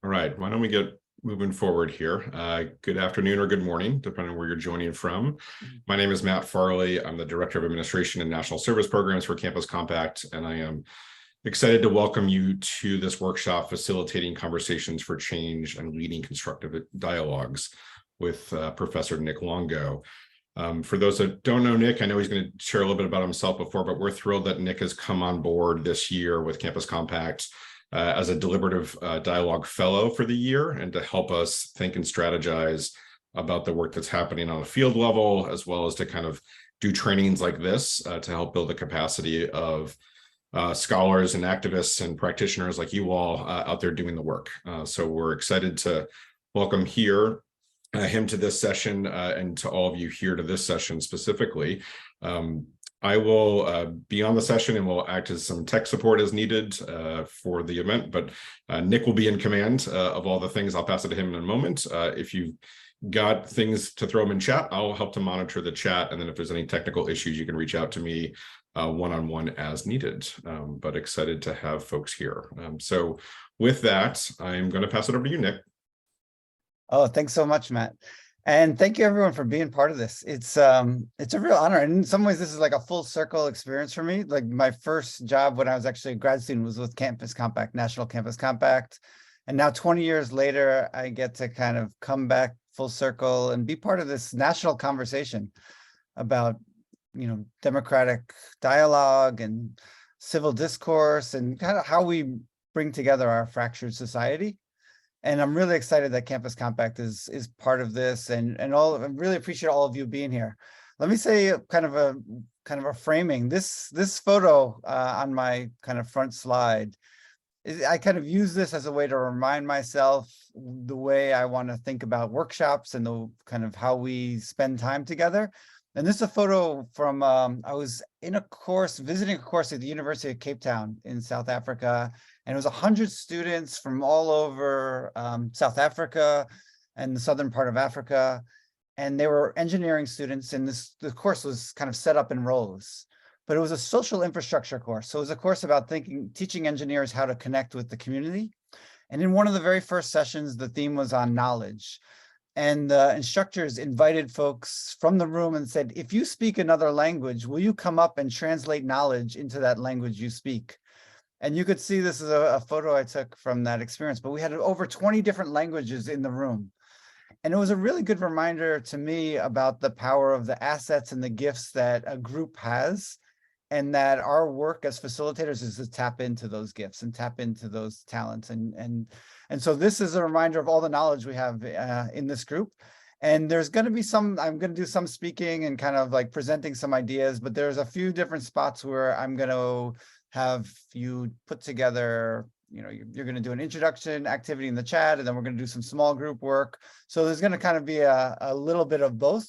All right, why don't we get moving forward here? Good afternoon or good morning, depending on where you're joining from. My name is Matt Farley. I'm the Director of Administration and National Service Programs for Campus Compact, and I am excited to welcome you to this workshop, Facilitating Conversations for Change and Leading Constructive Dialogues with Professor Nick Longo. For those that don't know Nick, I know he's going to share a little bit about himself before, but we're thrilled that Nick has come on board this year with Campus Compact as a deliberative dialogue fellow for the year, and to help us think and strategize about the work that's happening on a field level, as well as to kind of do trainings like this to help build the capacity of scholars and activists and practitioners like you all out there doing the work. So we're excited to welcome him to this session and to all of you here to this session specifically. I will be on the session and will act as some tech support as needed for the event, but Nick will be in command of all the things. I'll pass it to him in a moment. If you've got things to throw them in chat, I'll help to monitor the chat. And then if there's any technical issues, you can reach out to me one-on-one as needed, but excited to have folks here. So with that, I'm going to pass it over to you, Nick. Oh, thanks so much, Matt. And thank you everyone for being part of this. It's a real honor. And in some ways, this is like a full circle experience for me. Like my first job when I was actually a grad student was with Campus Compact, National Campus Compact. And now 20 years later, I get to kind of come back full circle and be part of this national conversation about, democratic dialogue and civil discourse and kind of how we bring together our fractured society. And I'm really excited that Campus Compact is part of this, and I really appreciate all of you being here. Let me say kind of a framing. This photo on my kind of front slide, I kind of use this as a way to remind myself the way I want to think about workshops and the kind of how we spend time together. And this is a photo from I was in a course, visiting a course at the University of Cape Town in South Africa. And it was 100 students from all over South Africa and the southern part of Africa. And they were engineering students, and the course was kind of set up in rows. But it was a social infrastructure course. So it was a course about teaching engineers how to connect with the community. And in one of the very first sessions, the theme was on knowledge. And the instructors invited folks from the room and said, if you speak another language, will you come up and translate knowledge into that language you speak? And you could see this is a photo I took from that experience, but we had over 20 different languages in the room. And it was a really good reminder to me about the power of the assets and the gifts that a group has, and that our work as facilitators is to tap into those gifts and tap into those talents. And so this is a reminder of all the knowledge we have in this group. And there's going to be I'm going to do some speaking and kind of like presenting some ideas, but there's a few different spots where I'm going to have you put together, you're going to do an introduction activity in the chat, and then we're going to do some small group work. So there's going to kind of be a little bit of both.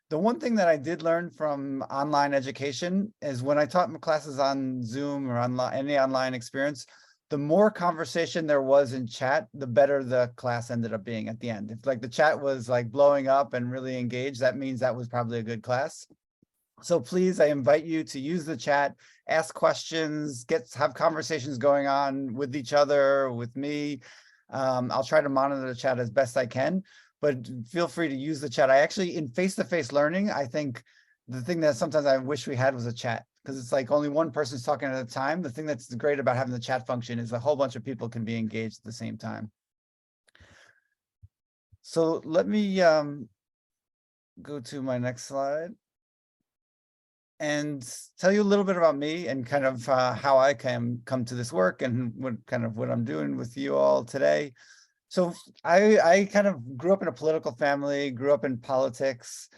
The one thing that I did learn from online education is when I taught my classes on Zoom or any online experience, the more conversation there was in chat, the better the class ended up being at the end. If like the chat was like blowing up and really engaged, that means that was probably a good class. So please, I invite you to use the chat, ask questions, have conversations going on with each other, with me. I'll try to monitor the chat as best I can, but feel free to use the chat. I actually, in face-to-face learning, I think the thing that sometimes I wish we had was a chat, because it's like only one person's talking at a time. The thing that's great about having the chat function is a whole bunch of people can be engaged at the same time. So let me go to my next slide and tell you a little bit about me and kind of how I come to this work and what I'm doing with you all today. So I kind of grew up in a political family, grew up in politics.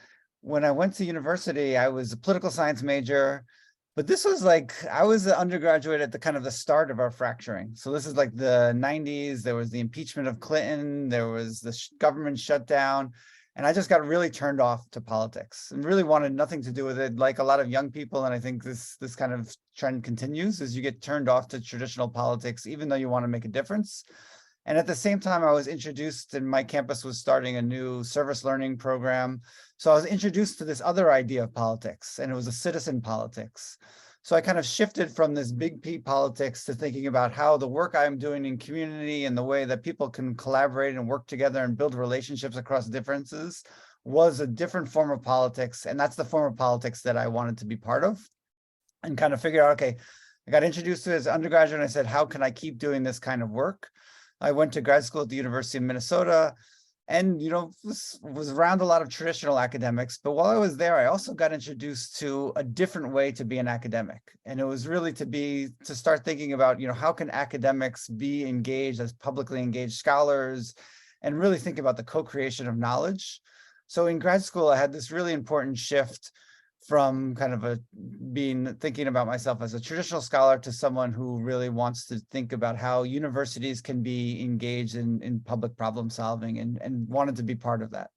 When I went to university, I was a political science major, but this was like, I was an undergraduate at the kind of the start of our fracturing. So this is like the 90s, there was the impeachment of Clinton, there was the government shutdown. And I just got really turned off to politics and really wanted nothing to do with it. Like a lot of young people, and I think this kind of trend continues, as you get turned off to traditional politics, even though you want to make a difference. And at the same time, I was introduced, and my campus was starting a new service learning program. So I was introduced to this other idea of politics, and it was a citizen politics. So I kind of shifted from this big P politics to thinking about how the work I'm doing in community and the way that people can collaborate and work together and build relationships across differences was a different form of politics. And that's the form of politics that I wanted to be part of, and kind of figure out, okay, I got introduced to it as an undergraduate and I said, how can I keep doing this kind of work? I went to grad school at the University of Minnesota, and was around a lot of traditional academics. But while I was there, I also got introduced to a different way to be an academic. And it was really to start thinking about, how can academics be engaged as publicly engaged scholars, and really think about the co-creation of knowledge. So in grad school, I had this really important shift from kind of thinking about myself as a traditional scholar to someone who really wants to think about how universities can be engaged in public problem solving, and wanted to be part of that.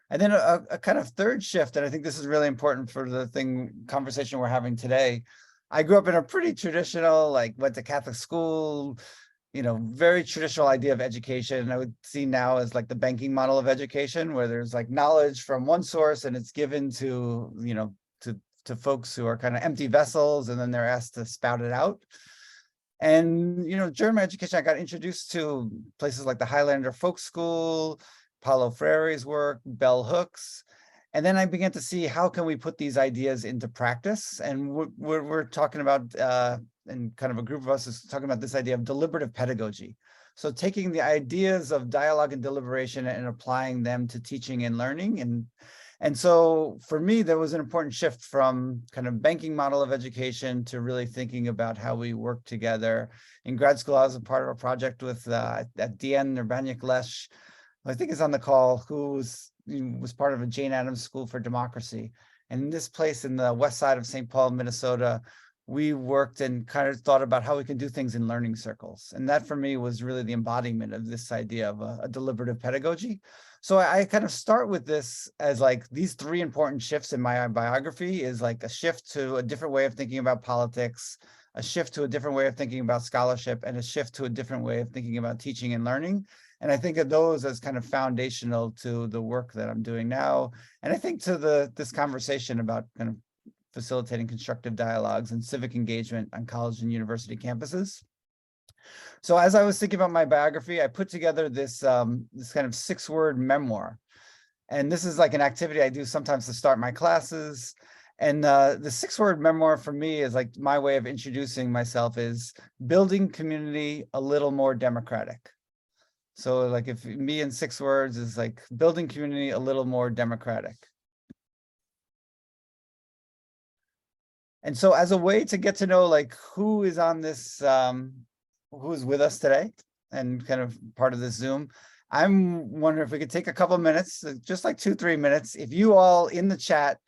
And then a kind of third shift, and I think this is really important for the conversation we're having today. I grew up in a pretty traditional, went to Catholic school, very traditional idea of education. I would see now as the banking model of education, where there's knowledge from one source and it's given to, to folks who are kind of empty vessels, and then they're asked to spout it out. And, during my education, I got introduced to places like the Highlander Folk School, Paulo Freire's work, bell hooks. And then I began to see, how can we put these ideas into practice? And we're talking about, and kind of a group of us is talking about this idea of deliberative pedagogy. So taking the ideas of dialogue and deliberation and applying them to teaching and learning. And so for me, there was an important shift from kind of banking model of education to really thinking about how we work together. In grad school, I was a part of a project with at Deanne Urbaniak-Lesh, who I think is on the call, who was part of a Jane Addams School for Democracy. And in this place in the west side of St. Paul, Minnesota, we worked and kind of thought about how we can do things in learning circles. And that for me was really the embodiment of this idea of a deliberative pedagogy. So I kind of start with this as these three important shifts in my biography is a shift to a different way of thinking about politics, a shift to a different way of thinking about scholarship, and a shift to a different way of thinking about teaching and learning. And I think of those as kind of foundational to the work that I'm doing now. And I think to this conversation about kind of facilitating constructive dialogues and civic engagement on college and university campuses. So as I was thinking about my biography, I put together this kind of 6-word memoir. And this is an activity I do sometimes to start my classes. And the 6-word memoir for me is my way of introducing myself is building community a little more democratic. So if me in 6 words is building community a little more democratic. And so as a way to get to know who is on this, who is with us today and kind of part of this Zoom, I'm wondering if we could take a couple minutes, just 2-3 minutes, if you all in the chat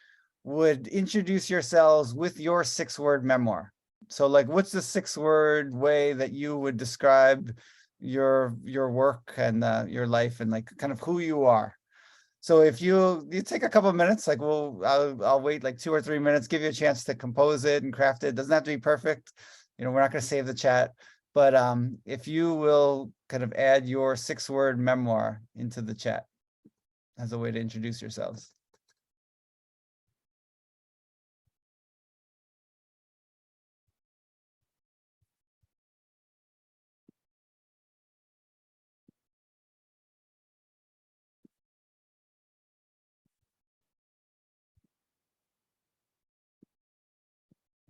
would introduce yourselves with your 6-word memoir. So what's the 6-word way that you would describe your work and your life and kind of who you are? So if you take a couple of minutes, I'll wait 2 or 3 minutes, give you a chance to compose it and craft it. It doesn't have to be perfect. We're not going to save the chat, but if you will kind of add your 6-word memoir into the chat as a way to introduce yourselves.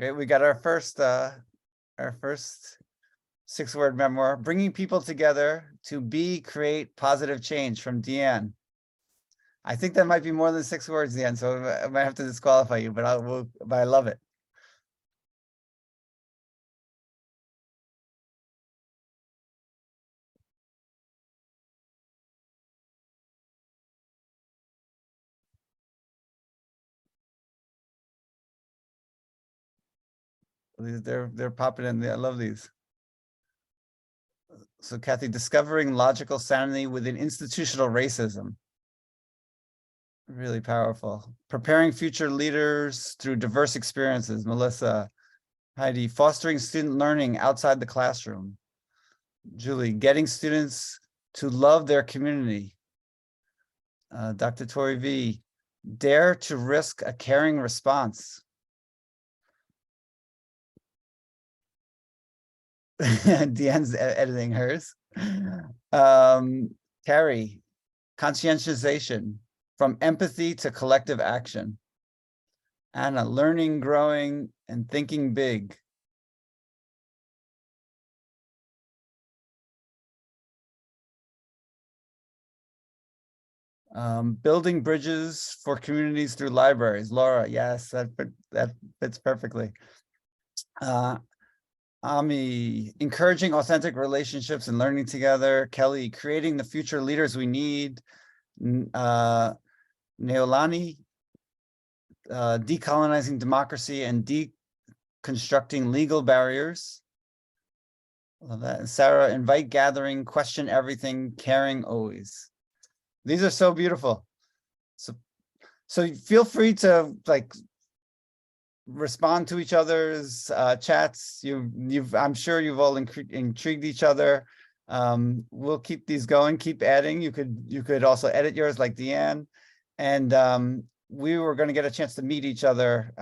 Great, we got our first 6-word memoir, Bringing People Together to Be, Create, Positive Change, from Deanne. I think that might be more than 6 words, Deanne, so I might have to disqualify you, but I love it. They're popping in. I love these. So Kathy, discovering logical sanity within institutional racism. Really powerful. Preparing future leaders through diverse experiences. Melissa. Heidi, fostering student learning outside the classroom. Julie, getting students to love their community. Dr. Tori V, dare to risk a caring response. Deanne's editing hers. Carrie, conscientization, from empathy to collective action. Anna, learning, growing, and thinking big. Building bridges for communities through libraries. Laura, yes, that fits perfectly. Ami, encouraging authentic relationships and learning together. Kelly, creating the future leaders we need. Neolani, decolonizing democracy and deconstructing legal barriers. Love that. And Sarah, invite gathering, question everything, caring always. These are so beautiful. So feel free to like respond to each other's chats. I'm sure you've all intrigued each other. We'll keep these going, keep adding. You could also edit yours like Deanne. And we were going to get a chance to meet each other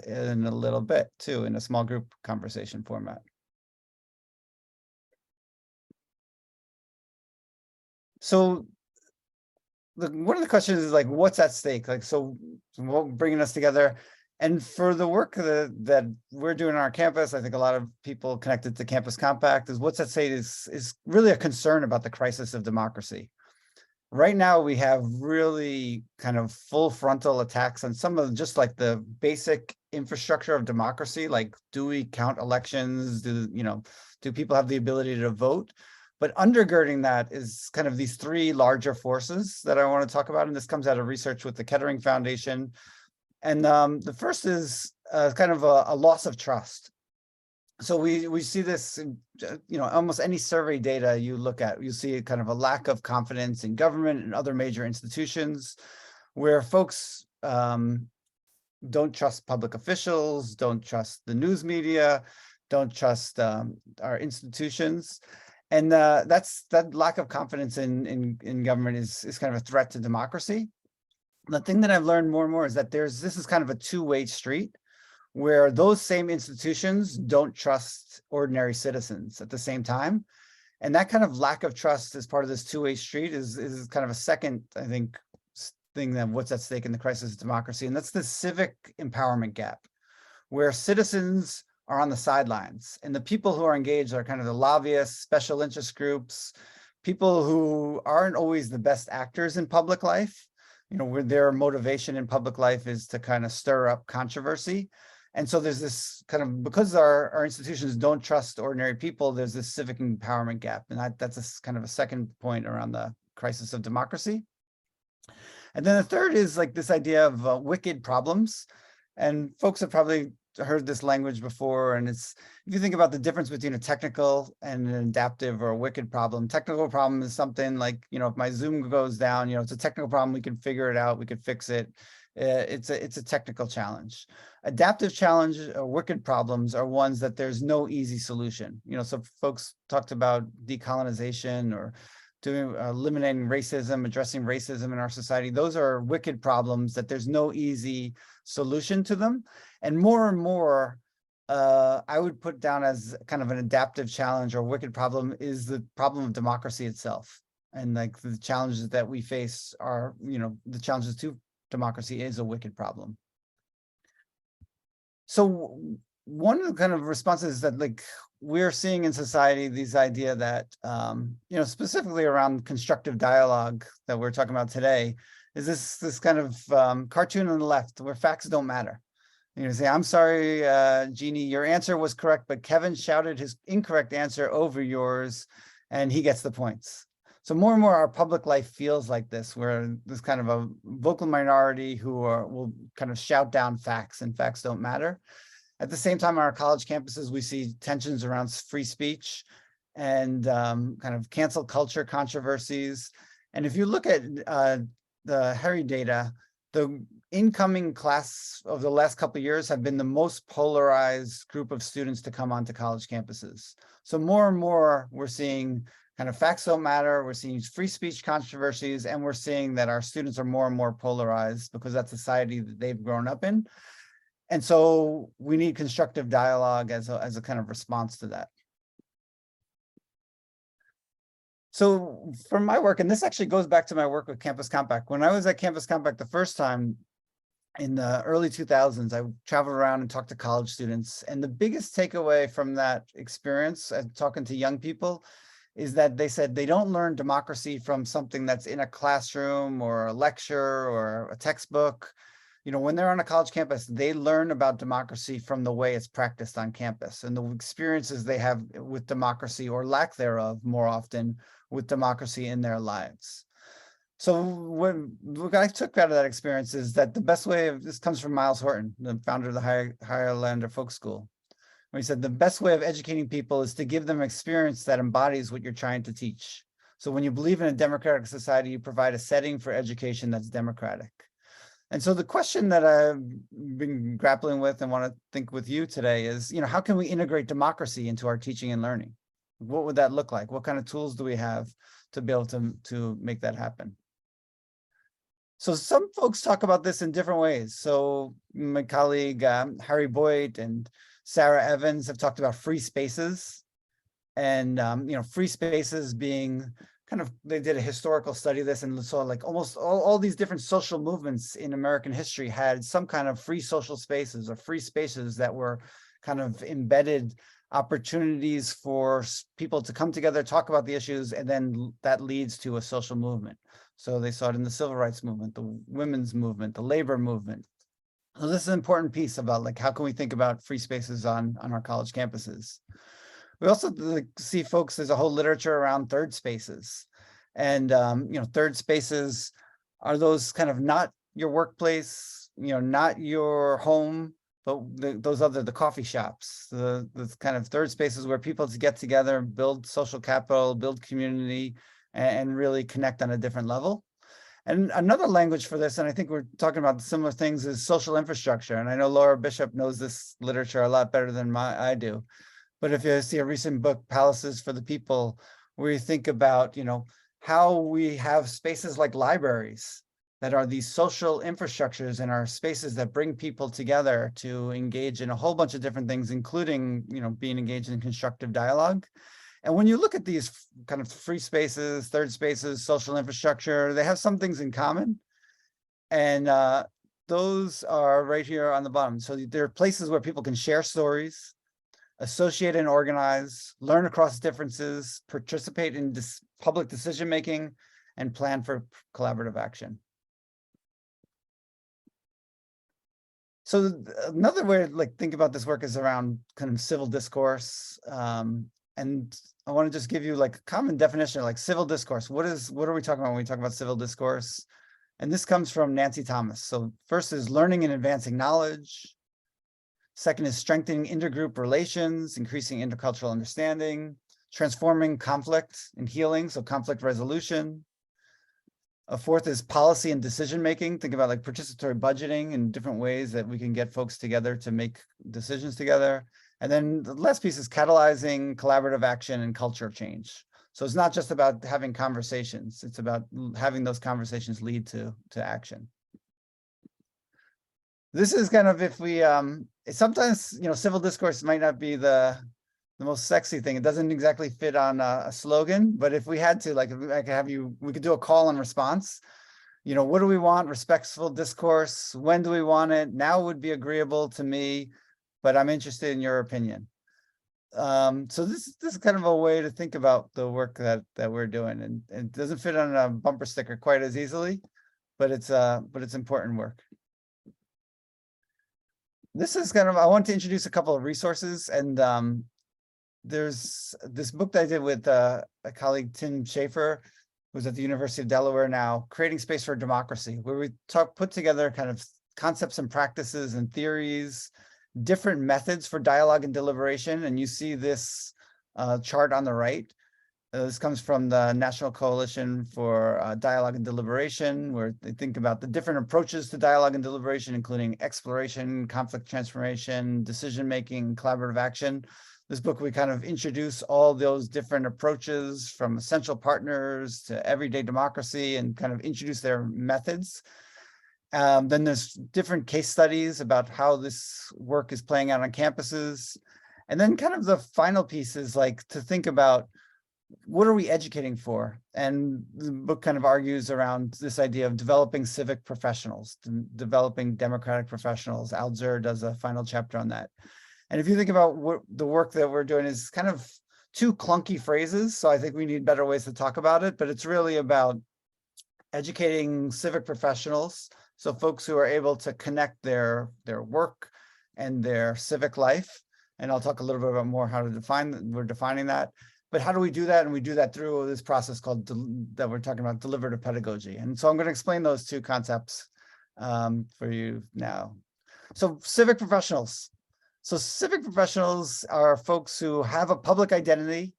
in a little bit too, in a small group conversation format. So one of the questions is like, what's at stake? Like, so bringing us together. And for the work that we're doing on our campus, I think a lot of people connected to Campus Compact is what's at stake is really a concern about the crisis of democracy. Right now, we have really kind of full frontal attacks on some of just like the basic infrastructure of democracy, like do we count elections? Do people have the ability to vote? But undergirding that is kind of these three larger forces that I want to talk about. And this comes out of research with the Kettering Foundation. And the first is kind of a loss of trust. So we see this, almost any survey data you look at, you see kind of a lack of confidence in government and other major institutions, where folks don't trust public officials, don't trust the news media, don't trust our institutions. And that lack of confidence in government is kind of a threat to democracy. The thing that I've learned more and more is that this is kind of a two-way street, where those same institutions don't trust ordinary citizens at the same time. And that kind of lack of trust as part of this two-way street is kind of a second, I think, thing that what's at stake in the crisis of democracy. And that's the civic empowerment gap, where citizens are on the sidelines and the people who are engaged are kind of the lobbyists, special interest groups, people who aren't always the best actors in public life, where their motivation in public life is to kind of stir up controversy. And so there's this kind of, because our institutions don't trust ordinary people, there's this civic empowerment gap. And that's kind of a second point around the crisis of democracy. And then the third is like this idea of wicked problems. And folks have probably heard this language before. And if you think about the difference between a technical and an adaptive or a wicked problem, technical problem is something like, if my Zoom goes down, it's a technical problem, we can figure it out, we can fix it. It's a technical challenge. Adaptive challenge or wicked problems are ones that there's no easy solution. So folks talked about decolonization or eliminating racism, addressing racism in our society. Those are wicked problems that there's no easy solution to them. And more, I would put down as kind of an adaptive challenge or wicked problem is the problem of democracy itself. And like the challenges that we face are, the challenges to democracy is a wicked problem. So one of the kind of responses that like we're seeing in society, these idea that, specifically around constructive dialogue that we're talking about today, is this kind of cartoon on the left where facts don't matter. Say, I'm sorry, Jeannie, your answer was correct, but Kevin shouted his incorrect answer over yours and he gets the points. So more and more our public life feels like this, where there's kind of a vocal minority who will kind of shout down facts and facts don't matter. At the same time, on our college campuses, we see tensions around free speech and kind of cancel culture controversies. And if you look at the Harry data, the incoming class of the last couple of years have been the most polarized group of students to come onto college campuses. So more and more, we're seeing kind of facts don't matter, we're seeing free speech controversies, and we're seeing that our students are more and more polarized because that's society that they've grown up in. And so we need constructive dialogue as a kind of response to that. So from my work, and this actually goes back to my work with Campus Compact. When I was at Campus Compact the first time in the early 2000s, I traveled around and talked to college students. And the biggest takeaway from that experience and talking to young people is that they said they don't learn democracy from something that's in a classroom or a lecture or a textbook. You know, when they're on a college campus, they learn about democracy from the way it's practiced on campus and the experiences they have with democracy or lack thereof more often with democracy in their lives. So what I took out of that experience is that the best way of, this comes from Miles Horton, the founder of the Highlander Folk School, where he said the best way of educating people is to give them experience that embodies what you're trying to teach. So when you believe in a democratic society, you provide a setting for education that's democratic. And so the question that I've been grappling with and want to think with you today is, you know, how can we integrate democracy into our teaching and learning? What would that look like? What kind of tools do we have to be able to make that happen? So some folks talk about this in different ways. So my colleague Harry Boyd and Sarah Evans have talked about free spaces, and you know, free spaces being kind of, they did a historical study of this and saw like almost all these different social movements in American history had some kind of free social spaces or free spaces that were kind of embedded opportunities for people to come together, talk about the issues, and then that leads to a social movement. So they saw it in the civil rights movement, the women's movement, the labor movement. So this is an important piece about like, how can we think about free spaces on our college campuses? We also see folks, there's a whole literature around third spaces. And, you know, third spaces are those kind of not your workplace, you know, not your home, but those other, the coffee shops, the kind of third spaces where people get together, build social capital, build community, and really connect on a different level. And another language for this, and I think we're talking about similar things, is social infrastructure. And I know Laura Bishop knows this literature a lot better than I do. But if you see a recent book, Palaces for the People, where you think about, you know, how we have spaces like libraries that are these social infrastructures and are spaces that bring people together to engage in a whole bunch of different things, including, you know, being engaged in constructive dialogue. And when you look at these kind of free spaces, third spaces, social infrastructure, they have some things in common. And those are right here on the bottom. So there are places where people can share stories, associate and organize, learn across differences, participate in public decision-making, and plan for collaborative action. So another way to like think about this work is around kind of civil discourse. And I want to just give you like a common definition of like civil discourse. What are we talking about when we talk about civil discourse? And this comes from Nancy Thomas. So first is learning and advancing knowledge. Second is strengthening intergroup relations, increasing intercultural understanding, transforming conflict and healing, so conflict resolution. A fourth is policy and decision-making. Think about like participatory budgeting and different ways that we can get folks together to make decisions together. And then the last piece is catalyzing collaborative action and culture change. So it's not just about having conversations, it's about having those conversations lead to action. This is kind of, if we, sometimes, you know, civil discourse might not be the most sexy thing. It doesn't exactly fit on a slogan, but if we had to, like, I could have you, we could do a call and response. You know, what do we want? Respectful discourse. When do we want it? Now would be agreeable to me, but I'm interested in your opinion. So this is kind of a way to think about the work that we're doing, and it doesn't fit on a bumper sticker quite as easily, but it's important work. This is kind of, I want to introduce a couple of resources, and there's this book that I did with a colleague, Tim Schaefer, who's at the University of Delaware now, Creating Space for Democracy, where we put together kind of concepts and practices and theories, different methods for dialogue and deliberation. And you see this chart on the right. This comes from the National Coalition for Dialogue and Deliberation, where they think about the different approaches to dialogue and deliberation, including exploration, conflict transformation, decision-making, collaborative action. This book, we kind of introduce all those different approaches from essential partners to everyday democracy and kind of introduce their methods. Then there's different case studies about how this work is playing out on campuses. And then kind of the final piece is like to think about what are we educating for? And the book kind of argues around this idea of developing civic professionals, developing democratic professionals. Alzer does a final chapter on that. And if you think about what the work that we're doing is kind of two clunky phrases, so I think we need better ways to talk about it, but it's really about educating civic professionals, so folks who are able to connect their work and their civic life. And I'll talk a little bit about more how to define, we're defining that. But how do we do that? And we do that through this process called, that we're talking about, deliberative pedagogy. And so I'm going to explain those two concepts for you now. So civic professionals. So civic professionals are folks who have a public identity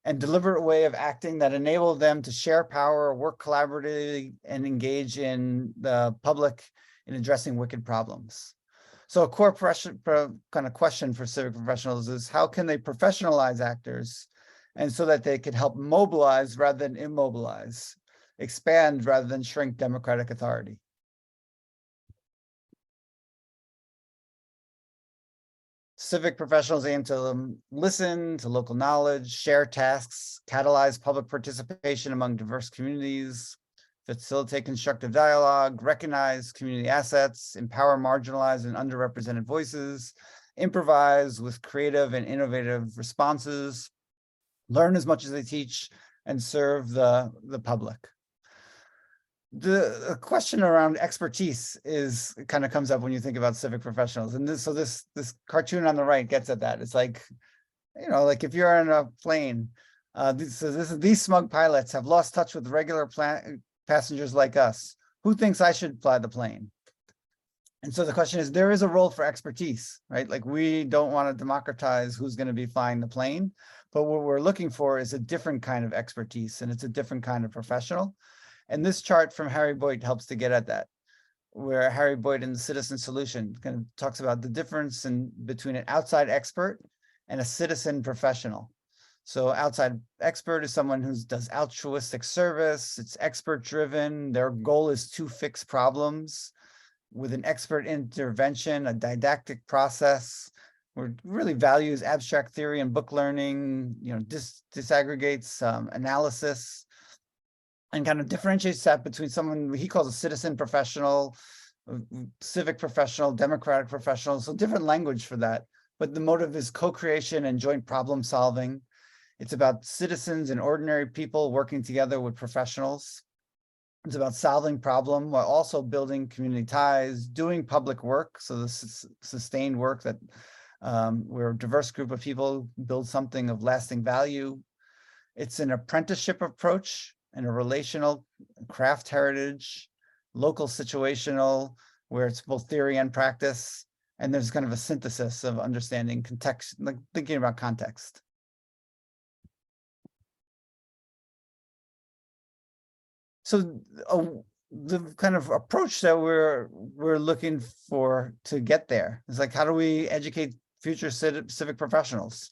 and deliberate way of acting that enable them to share power, work collaboratively, and engage in the public in addressing wicked problems. So a core kind of question for civic professionals is, how can they professionalize actors, and so that they can help mobilize rather than immobilize, expand rather than shrink democratic authority? Civic professionals aim to listen to local knowledge, share tasks, catalyze public participation among diverse communities, facilitate constructive dialogue, recognize community assets, empower marginalized and underrepresented voices, improvise with creative and innovative responses, learn as much as they teach, and serve the public. The question around expertise is kind of comes up when you think about civic professionals. And this cartoon on the right gets at that. It's like, you know, like if you're on a plane, these smug pilots have lost touch with regular passengers like us. Who thinks I should fly the plane? And so the question is, there is a role for expertise, right? Like, we don't want to democratize who's going to be flying the plane, but what we're looking for is a different kind of expertise, and it's a different kind of professional. And this chart from Harry Boyd helps to get at that, where Harry Boyd in the Citizen Solution kind of talks about the difference between an outside expert and a citizen professional. So outside expert is someone who does altruistic service. It's expert driven. Their goal is to fix problems. With an expert intervention, a didactic process, where really values abstract theory and book learning, you know, disaggregates analysis, and kind of differentiates that between someone he calls a citizen professional, civic professional, democratic professional. So different language for that. But the motive is co-creation and joint problem solving. It's about citizens and ordinary people working together with professionals. It's about solving problem while also building community ties, doing public work. So this sustained work that where a diverse group of people build something of lasting value. It's an apprenticeship approach and a relational craft heritage, local situational, where it's both theory and practice. And there's kind of a synthesis of understanding context, like thinking about context. So the kind of approach that we're looking for to get there is like, how do we educate future civic professionals?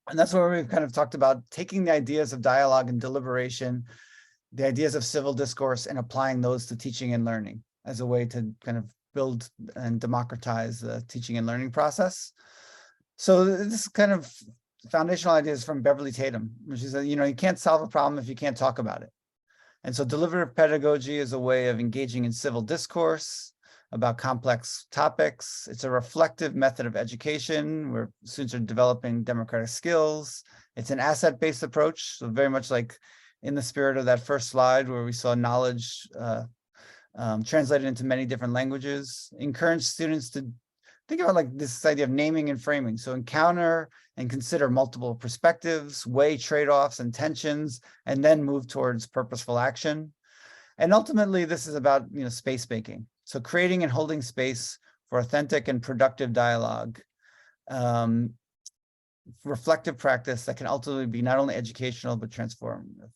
And that's where we've kind of talked about taking the ideas of dialogue and deliberation, the ideas of civil discourse, and applying those to teaching and learning as a way to kind of build and democratize the teaching and learning process. So this kind of foundational ideas from Beverly Tatum, which is that, you know, you can't solve a problem if you can't talk about it. And so deliberative pedagogy is a way of engaging in civil discourse about complex topics. It's a reflective method of education where students are developing democratic skills. It's an asset-based approach, so very much like in the spirit of that first slide where we saw knowledge translated into many different languages. Encourage students to think about like this idea of naming and framing. So encounter and consider multiple perspectives, weigh trade-offs and tensions, and then move towards purposeful action. And ultimately, this is about, you know, space making. So creating and holding space for authentic and productive dialogue, reflective practice that can ultimately be not only educational, but transformative.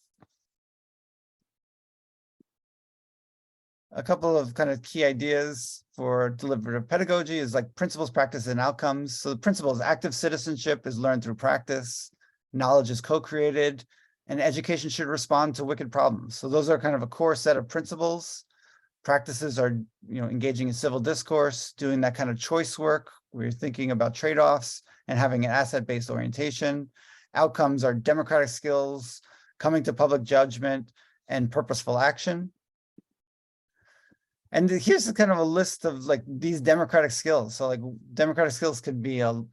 A couple of kind of key ideas for deliberative pedagogy is like principles, practice, and outcomes. So the principle is active citizenship is learned through practice, knowledge is co-created, and education should respond to wicked problems. So those are kind of a core set of principles. Practices are, you know, engaging in civil discourse, doing that kind of choice work where you're thinking about trade-offs and having an asset-based orientation. Outcomes are democratic skills, coming to public judgment, and purposeful action. And here's kind of a list of like these democratic skills. So like democratic skills could be an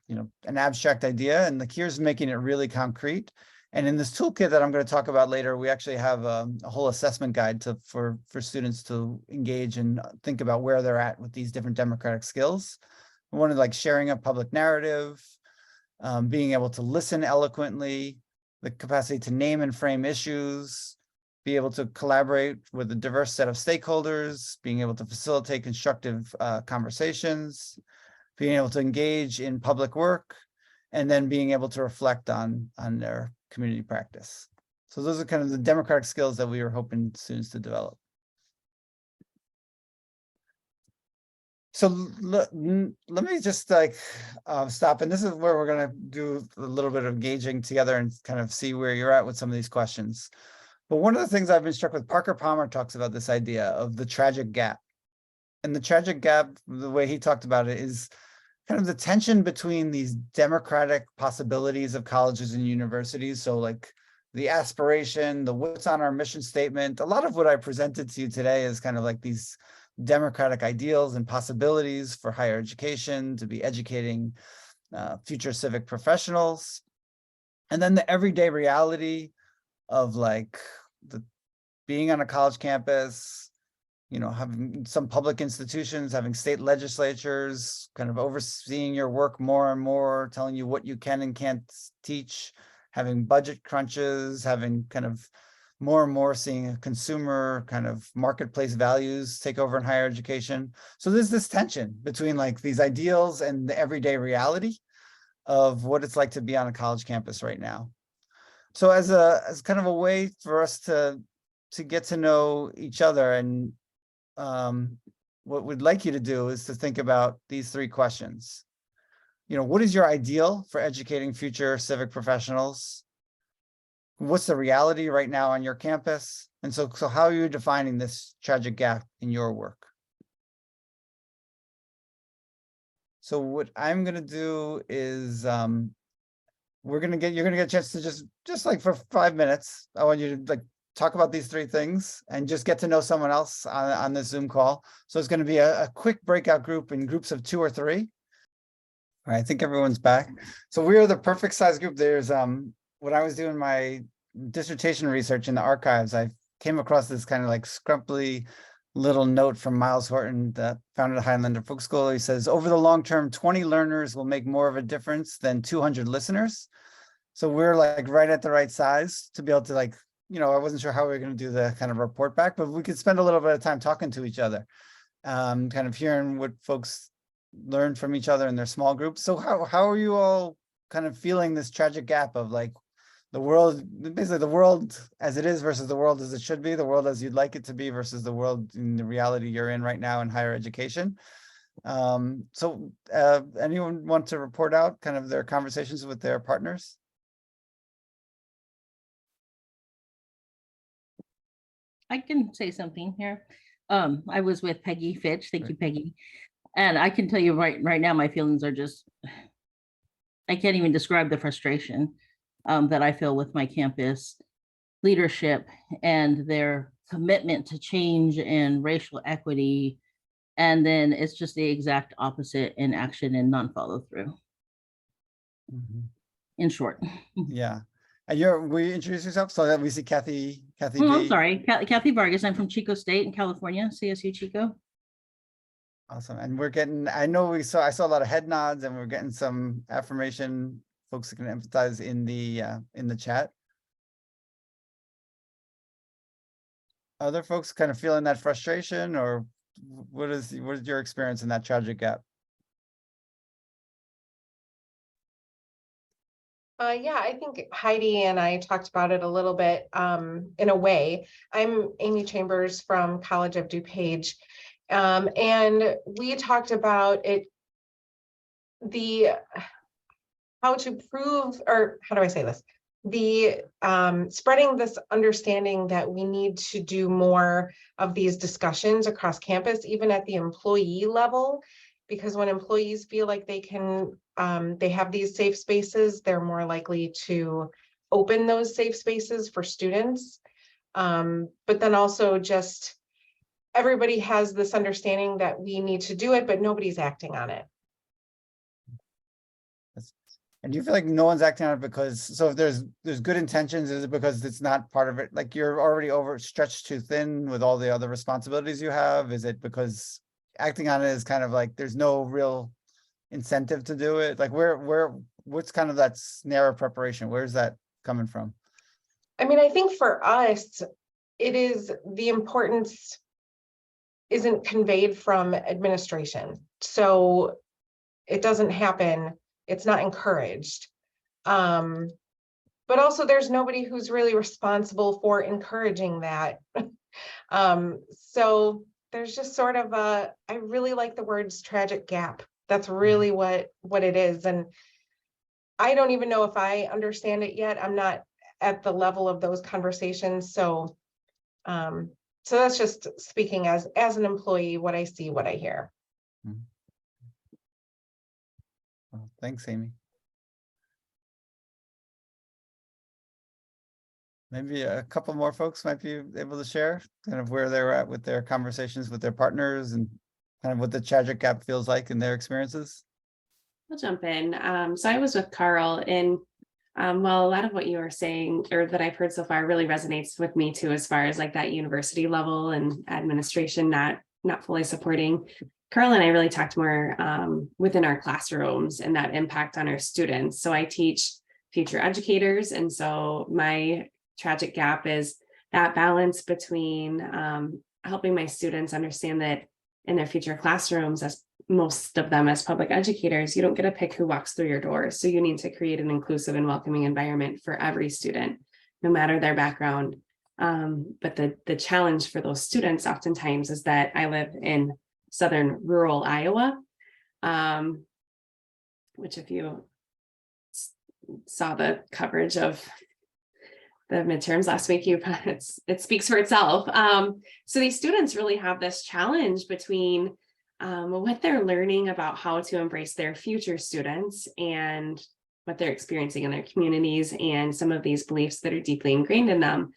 abstract idea, and like here's making it really concrete. And in this toolkit that I'm going to talk about later, we actually have a whole assessment guide for students to engage and think about where they're at with these different democratic skills. One is like sharing a public narrative, being able to listen eloquently, the capacity to name and frame issues, be able to collaborate with a diverse set of stakeholders, being able to facilitate constructive conversations, being able to engage in public work, and then being able to reflect on their community practice. So those are kind of the democratic skills that we were hoping students to develop. So let me just stop, and this is where we're going to do a little bit of gauging together and kind of see where you're at with some of these questions. But one of the things I've been struck with, Parker Palmer talks about this idea of the tragic gap. And the tragic gap, the way he talked about it, is kind of the tension between these democratic possibilities of colleges and universities. So like the aspiration, the what's on our mission statement, a lot of what I presented to you today is kind of like these democratic ideals and possibilities for higher education, to be educating future civic professionals. And then the everyday reality of like being on a college campus, having some public institutions, having state legislatures kind of overseeing your work more and more, telling you what you can and can't teach, having budget crunches, having kind of more and more seeing a consumer kind of marketplace values take over in higher education. So there's this tension between like these ideals and the everyday reality of what it's like to be on a college campus right now. So as kind of a way for us to get to know each other, and what we'd like you to do is to think about these three questions. What is your ideal for educating future civic professionals? What's the reality right now on your campus? And so how are you defining this tragic gap in your work? So what I'm going to do is you're going to get a chance to just like for 5 minutes, I want you to like talk about these three things and just get to know someone else on this Zoom call. So it's going to be a quick breakout group in groups of 2 or 3. All right, I think everyone's back. So we are the perfect size group. There's when I was doing my dissertation research in the archives, I came across this kind of like scrumply little note from Miles Horton, the founder of the Highlander Folk School. He says, over the long term, 20 learners will make more of a difference than 200 listeners. So we're like right at the right size to be able to like, I wasn't sure how we were going to do the kind of report back, but we could spend a little bit of time talking to each other, kind of hearing what folks learned from each other in their small groups. So how are you all kind of feeling this tragic gap of like the world, basically the world as it is versus the world as it should be, the world as you'd like it to be versus the world in the reality you're in right now in higher education? So anyone want to report out kind of their conversations with their partners? I can say something here. I was with Peggy Fitch. Thank you, Peggy. And I can tell you right now, my feelings are just, I can't even describe the frustration that I feel with my campus leadership and their commitment to change and racial equity. And then it's just the exact opposite in action and non-follow through. Mm-hmm. In short. Yeah. And will you introduce yourself so that we see Kathy Oh, G? I'm sorry, Kathy Vargas. I'm from Chico State in California, CSU Chico. Awesome. And we're getting, I saw a lot of head nods, and we're getting some affirmation. Folks that can empathize in the chat. Other folks kind of feeling that frustration, or what is your experience in that tragic gap? Yeah, I think Heidi and I talked about it a little bit in a way. I'm Amy Chambers from College of DuPage, and we talked about it, how to prove, or how do I say this? The spreading this understanding that we need to do more of these discussions across campus, even at the employee level, because when employees feel like they can, they have these safe spaces, they're more likely to open those safe spaces for students. But then also just everybody has this understanding that we need to do it, but nobody's acting on it. And do you feel like no one's acting on it because, so if there's good intentions, is it because it's not part of it? Like you're already overstretched too thin with all the other responsibilities you have? Is it because acting on it is kind of like, there's no real incentive to do it? Like what's kind of that narrow preparation? Where's that coming from? I mean, I think for us, it is the importance isn't conveyed from administration. So it doesn't happen. It's not encouraged. But also there's nobody who's really responsible for encouraging that. So there's just sort of I really like the words tragic gap. That's really what it is. And I don't even know if I understand it yet. I'm not at the level of those conversations. So that's just speaking as an employee, what I see, what I hear. Well, thanks, Amy. Maybe a couple more folks might be able to share kind of where they're at with their conversations with their partners and kind of what the tragic gap feels like in their experiences. I'll jump in. So I was with Carl, and well, a lot of what you were saying or that I've heard so far really resonates with me too, as far as like that university level and administration not fully supporting. Carl and I really talked more within our classrooms and that impact on our students. So I teach future educators, and so my tragic gap is that balance between helping my students understand that in their future classrooms, as most of them as public educators, you don't get to pick who walks through your doors. So you need to create an inclusive and welcoming environment for every student, no matter their background. But the challenge for those students oftentimes is that I live in southern rural Iowa, which if you saw the coverage of the midterms last week, it speaks for itself. So these students really have this challenge between what they're learning about how to embrace their future students and what they're experiencing in their communities and some of these beliefs that are deeply ingrained in them.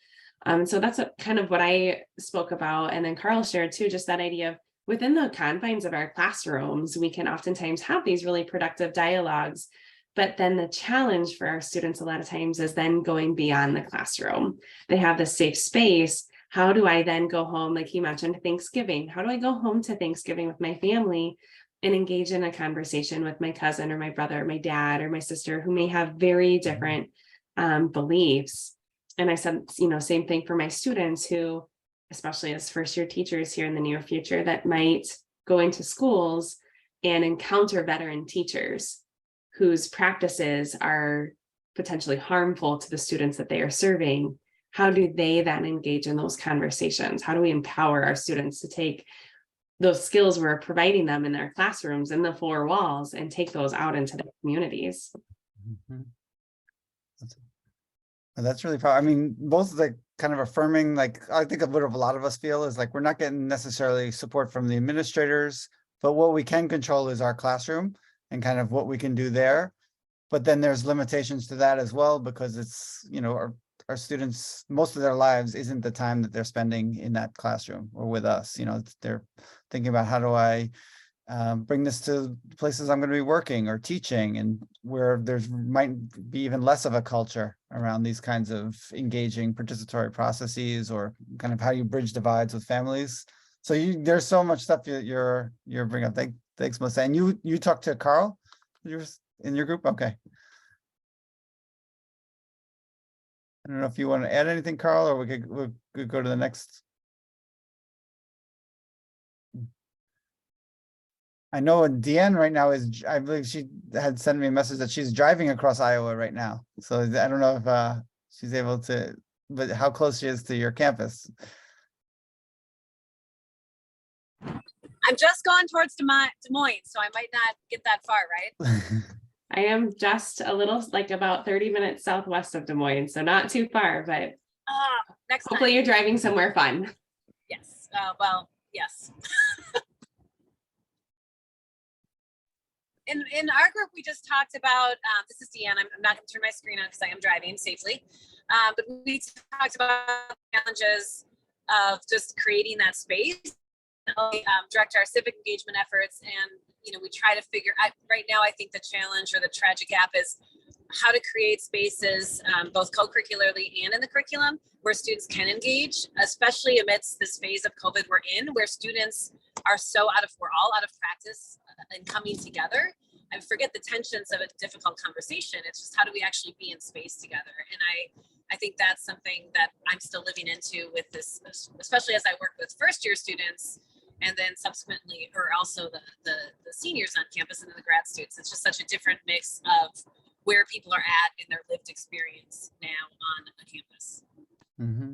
So that's kind of what I spoke about. And then Carl shared too, just that idea of within the confines of our classrooms, we can oftentimes have these really productive dialogues. But then the challenge for our students a lot of times is then going beyond the classroom. They have this safe space. How do I then go home? Like he mentioned Thanksgiving. How do I go home to Thanksgiving with my family and engage in a conversation with my cousin or my brother, or my dad or my sister who may have very different beliefs? And I said, same thing for my students who, especially as first year teachers here in the near future, that might go into schools and encounter veteran teachers whose practices are potentially harmful to the students that they are serving. How do they then engage in those conversations? How do we empower our students to take those skills we're providing them in their classrooms in the four walls and take those out into their communities? Mm-hmm. That's really powerful. I mean, both the kind of affirming, like I think what a lot of us feel is like we're not getting necessarily support from the administrators, but what we can control is our classroom and kind of what we can do there. But then there's limitations to that as well, because it's, our students, most of their lives isn't the time that they're spending in that classroom or with us. They're thinking about how do I bring this to places I'm going to be working or teaching, and where there's might be even less of a culture around these kinds of engaging participatory processes, or kind of how you bridge divides with families. So there's so much stuff you're bringing up. Thanks, Melissa. And you talked to Carl? You're in your group? Okay. I don't know if you want to add anything, Carl, or we could go to the next. I know Deanne right now I believe she had sent me a message that she's driving across Iowa right now. So I don't know if she's able to, but how close she is to your campus. I'm just going towards Des Moines, so I might not get that far, right? I am just a little, like about 30 minutes southwest of Des Moines, so not too far, but next hopefully time. you're driving somewhere fun. Yes. Well, yes. in our group, we just talked about, this is Deanne, I'm not gonna turn my screen on because I am driving safely. But we talked about challenges of just creating that space, direct our civic engagement efforts. And, we try to figure out right now, I think the challenge or the tragic gap is how to create spaces, both co-curricularly and in the curriculum, where students can engage, especially amidst this phase of COVID we're in, where students are we're all out of practice and coming together. I forget the tensions of a difficult conversation. It's just how do we actually be in space together? And I think that's something that I'm still living into with this, especially as I work with first year students, and then subsequently, or also the seniors on campus and then the grad students. It's just such a different mix of where people are at in their lived experience now on a campus. Mm-hmm.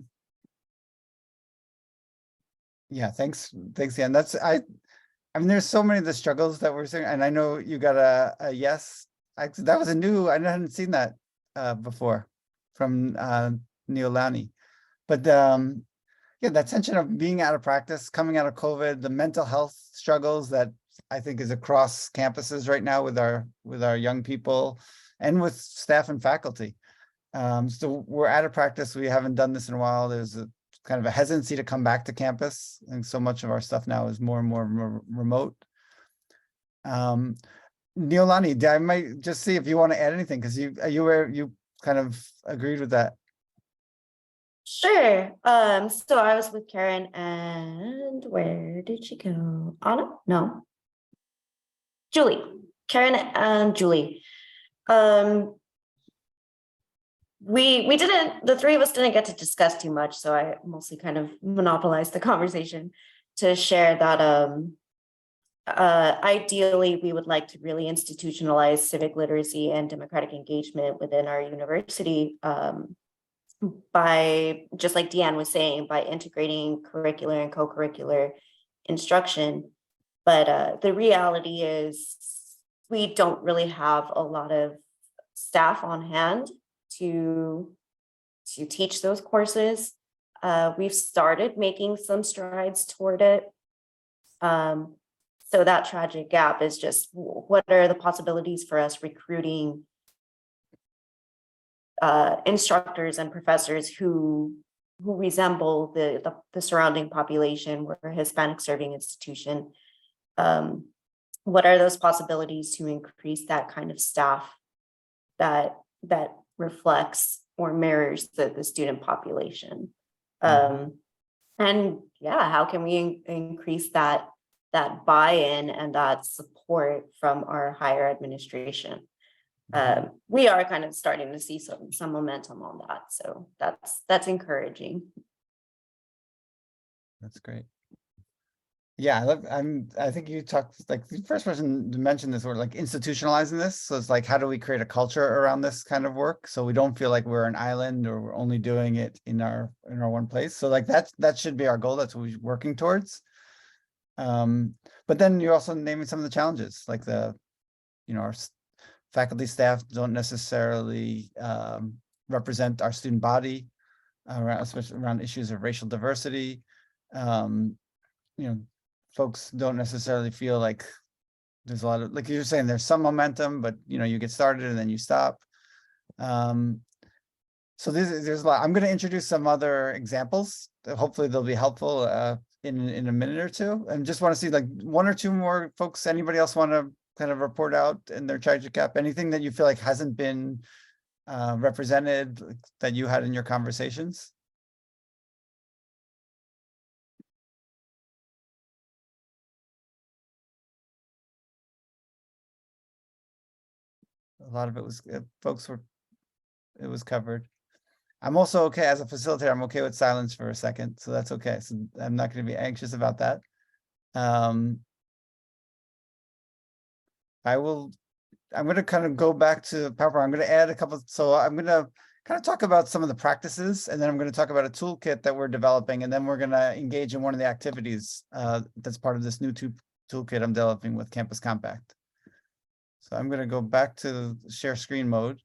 Yeah, thanks, Dan. I mean, there's so many of the struggles that we're seeing, and I know you got a yes. That was I hadn't seen that before from Neolani. But yeah, that tension of being out of practice, coming out of COVID, the mental health struggles that I think is across campuses right now with our young people and with staff and faculty. So we're out of practice. We haven't done this in a while. There's a kind of a hesitancy to come back to campus. And so much of our stuff now is more and more remote. Neolani, I might just see if you want to add anything, because you kind of agreed with that. Sure. So I was with Karen, and where did she go? Anna? No. Julie. Karen and Julie. We didn't, the three of us didn't get to discuss too much, so I mostly kind of monopolized the conversation to share that ideally we would like to really institutionalize civic literacy and democratic engagement within our university, by, just like Deanne was saying, by integrating curricular and co-curricular instruction. But the reality is we don't really have a lot of staff on hand to teach those courses. We've started making some strides toward it. So that tragic gap is just, what are the possibilities for us recruiting instructors and professors who resemble the surrounding population? We're a Hispanic serving institution. What are those possibilities to increase that kind of staff that reflects or mirrors the student population? And yeah, how can we increase that buy-in and that support from our higher administration? We are kind of starting to see some momentum on that, so that's encouraging. That's great. Yeah, I think you talked, like, the first person to mention this word, like institutionalizing this. So it's like, how do we create a culture around this kind of work, so we don't feel like we're an island or we're only doing it in our one place? So like that should be our goal. That's what we're working towards. But then you're also naming some of the challenges, like our faculty staff don't necessarily represent our student body, especially around issues of racial diversity. Folks don't necessarily feel like there's a lot of, like you're saying, there's some momentum, but you get started and then you stop. So there's a lot. I'm going to introduce some other examples. Hopefully they'll be helpful in a minute or two. And just want to see like one or two more folks. Anybody else want to kind of report out in their tragic gap? Anything that you feel like hasn't been represented that you had in your conversations? A lot of it was it was covered. I'm also okay as a facilitator. I'm okay with silence for a second, so that's okay. So I'm not going to be anxious about that. I'm going to kind of go back to PowerPoint. I'm going to add a couple. So I'm going to kind of talk about some of the practices, and then I'm going to talk about a toolkit that we're developing, and then we're going to engage in one of the activities that's part of this new toolkit I'm developing with Campus Compact. So I'm going to go back to share screen mode.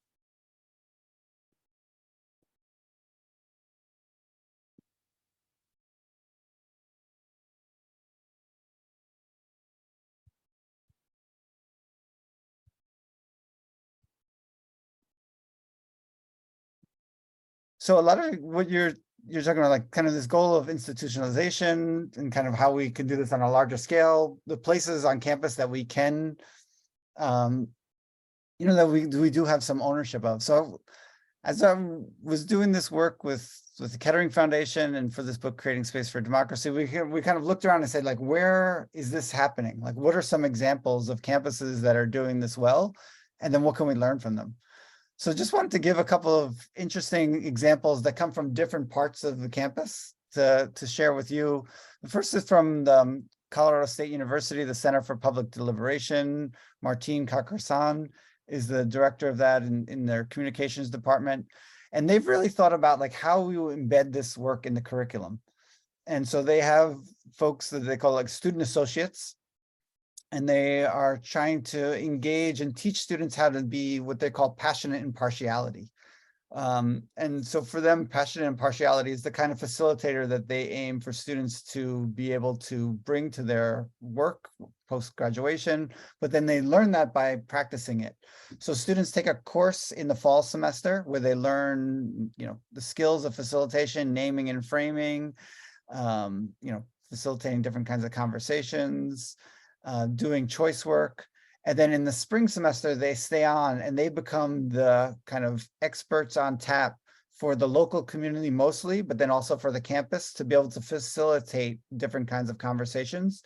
So a lot of what you're talking about, like kind of this goal of institutionalization and kind of how we can do this on a larger scale, the places on campus that we can, that we do have some ownership of. So as I was doing this work with the Kettering Foundation and for this book, Creating Space for Democracy, we kind of looked around and said, like, where is this happening? Like, what are some examples of campuses that are doing this well? And then what can we learn from them? So just wanted to give a couple of interesting examples that come from different parts of the campus to share with you. The first is from the Colorado State University, the Center for Public Deliberation. Martine Kakarsan is the director of that in their communications department. And they've really thought about like how we will embed this work in the curriculum. And so they have folks that they call like student associates, and they are trying to engage and teach students how to be what they call passionate impartiality. And so for them, passionate impartiality is the kind of facilitator that they aim for students to be able to bring to their work post-graduation, but then they learn that by practicing it. So students take a course in the fall semester where they learn, the skills of facilitation, naming and framing, facilitating different kinds of conversations, doing choice work. And then in the spring semester, they stay on and they become the kind of experts on tap for the local community mostly, but then also for the campus to be able to facilitate different kinds of conversations.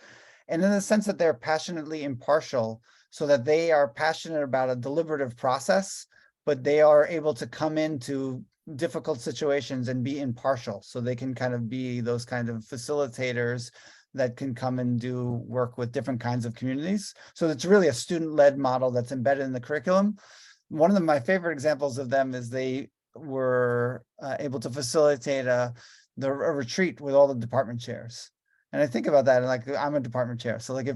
And in the sense that they're passionately impartial, so that they are passionate about a deliberative process, but they are able to come into difficult situations and be impartial. So they can kind of be those kind of facilitators that can come and do work with different kinds of communities. So it's really a student-led model that's embedded in the curriculum. One of my favorite examples of them is they were able to facilitate a retreat with all the department chairs. And I think about that, and like, I'm a department chair. So like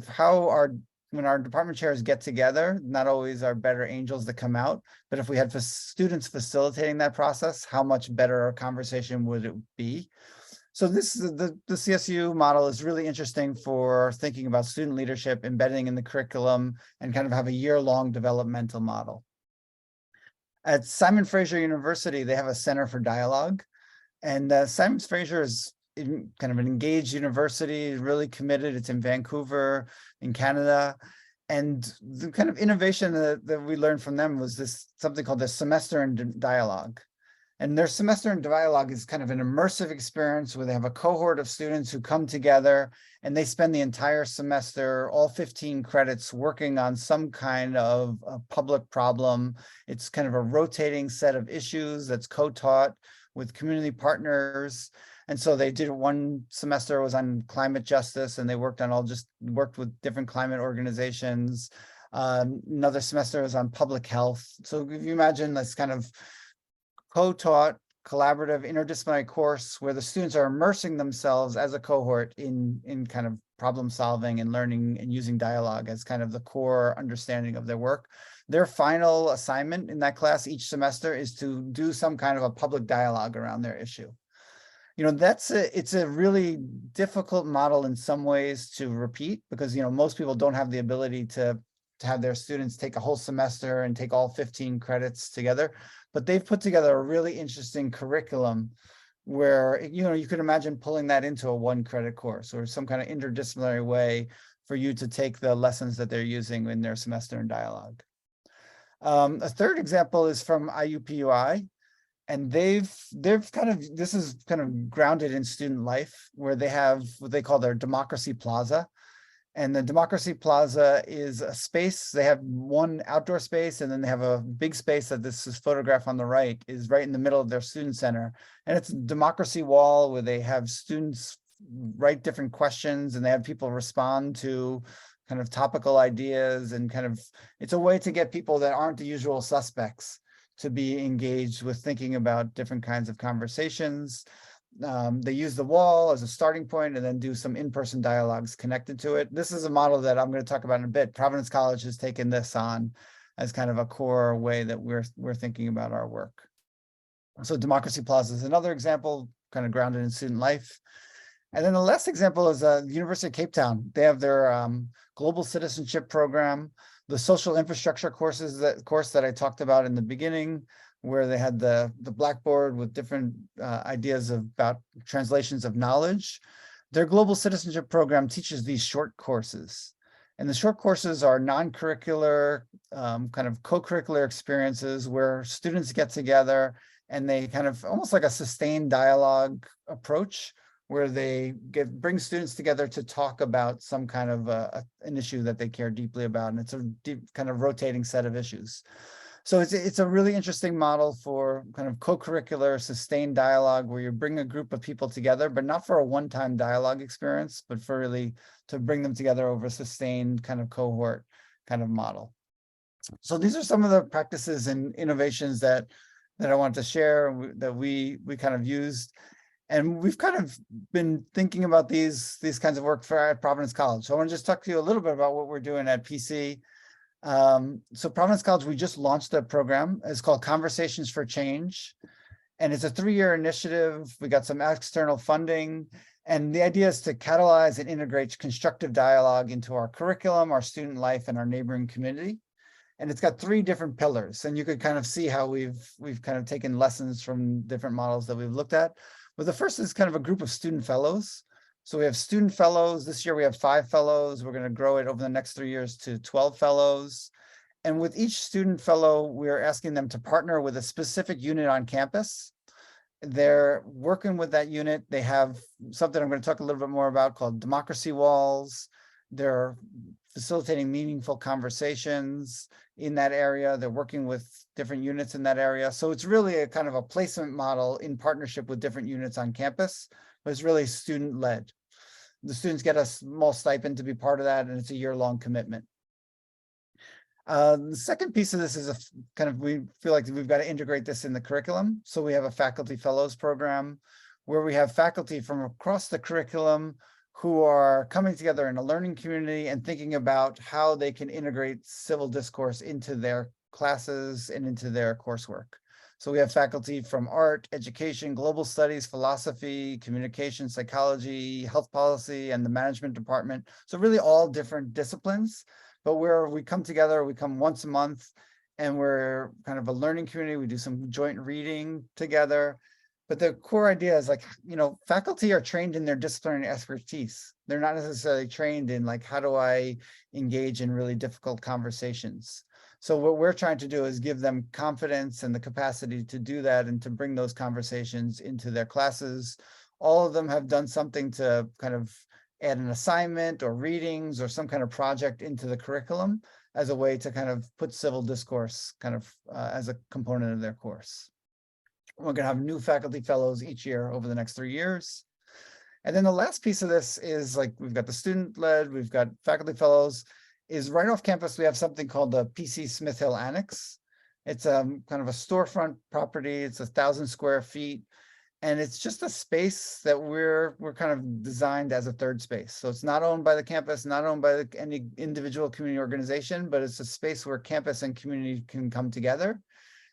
when our department chairs get together, not always are better angels that come out, but if we had students facilitating that process, how much better our conversation would it be? So this is the CSU model is really interesting for thinking about student leadership, embedding in the curriculum, and kind of have a year-long developmental model. At Simon Fraser University, they have a Center for Dialogue, and Simon Fraser is kind of an engaged university, really committed. It's in Vancouver, in Canada. And the kind of innovation that we learned from them was something called the Semester in Dialogue. And their Semester in Dialogue is kind of an immersive experience where they have a cohort of students who come together and they spend the entire semester, all 15 credits, working on some kind of a public problem. It's kind of a rotating set of issues that's co-taught with community partners. And so they did one semester was on climate justice, and they worked with different climate organizations. Another semester was on public health. So if you imagine this kind of co-taught, collaborative, interdisciplinary course where the students are immersing themselves as a cohort in kind of problem solving and learning and using dialogue as kind of the core understanding of their work. Their final assignment in that class each semester is to do some kind of a public dialogue around their issue. It's a really difficult model in some ways to repeat because, most people don't have the ability to have their students take a whole semester and take all 15 credits together. But they've put together a really interesting curriculum where, you could imagine pulling that into a 1-credit course or some kind of interdisciplinary way for you to take the lessons that they're using in their Semester in Dialogue. A third example is from IUPUI, and this is kind of grounded in student life, where they have what they call their Democracy Plaza. And the Democracy Plaza is a space. They have one outdoor space, and then they have a big space that this is photographed on the right is right in the middle of their student center. And it's a democracy wall where they have students write different questions and they have people respond to kind of topical ideas, and kind of, it's a way to get people that aren't the usual suspects to be engaged with thinking about different kinds of conversations. They use the wall as a starting point and then do some in-person dialogues connected to it. This is a model that I'm going to talk about in a bit. Providence College has taken this on as kind of a core way that we're thinking about our work. So Democracy Plaza is another example, kind of grounded in student life. And then the last example is the University of Cape Town. They have their global citizenship program, the social infrastructure course that I talked about in the beginning, where they had the blackboard with different ideas about translations of knowledge. Their global citizenship program teaches these short courses. And the short courses are non-curricular, kind of co-curricular experiences where students get together and they kind of almost like a sustained dialogue approach, where they bring students together to talk about some kind of an issue that they care deeply about. And it's a deep kind of rotating set of issues. So it's a really interesting model for kind of co-curricular sustained dialogue, where you bring a group of people together, but not for a one-time dialogue experience, but for really to bring them together over a sustained kind of cohort kind of model. So these are some of the practices and innovations that I want to share that we kind of used. And we've kind of been thinking about these kinds of work at Providence College. So I want to just talk to you a little bit about what we're doing at PC. So Providence College, we just launched a program. It's called Conversations for Change. And it's a 3-year initiative. We got some external funding. And the idea is to catalyze and integrate constructive dialogue into our curriculum, our student life, and our neighboring community. And it's got 3 different pillars. And you could kind of see how we've kind of taken lessons from different models that we've looked at. But the first is kind of a group of student fellows. So we have student fellows. This year we have 5 fellows. We're going to grow it over the next 3 years to 12 fellows. And with each student fellow, we're asking them to partner with a specific unit on campus. They're working with that unit. They have something I'm going to talk a little bit more about called democracy walls. They're facilitating meaningful conversations in that area. They're working with different units in that area. So it's really a kind of a placement model in partnership with different units on campus, but it's really student-led. The students get a small stipend to be part of that, and it's a year-long commitment. The second piece of this is we feel like we've got to integrate this in the curriculum. So we have a faculty fellows program where we have faculty from across the curriculum who are coming together in a learning community and thinking about how they can integrate civil discourse into their classes and into their coursework. So we have faculty from art, education, global studies, philosophy, communication, psychology, health policy, and the management department. So really all different disciplines, but where we come together, we come once a month, and we're kind of a learning community. We do some joint reading together. But the core idea is faculty are trained in their disciplinary expertise. They're not necessarily trained in how do I engage in really difficult conversations. So what we're trying to do is give them confidence and the capacity to do that and to bring those conversations into their classes. All of them have done something to kind of add an assignment or readings or some kind of project into the curriculum as a way to kind of put civil discourse kind of as a component of their course. We're going to have new faculty fellows each year over the next 3 years. And then the last piece of this is we've got the student-led, we've got faculty fellows, is right off campus, we have something called the PC Smith Hill Annex. It's kind of a storefront property. It's 1,000 square feet. And it's just a space that we're kind of designed as a third space. So it's not owned by the campus, not owned by any individual community organization, but it's a space where campus and community can come together.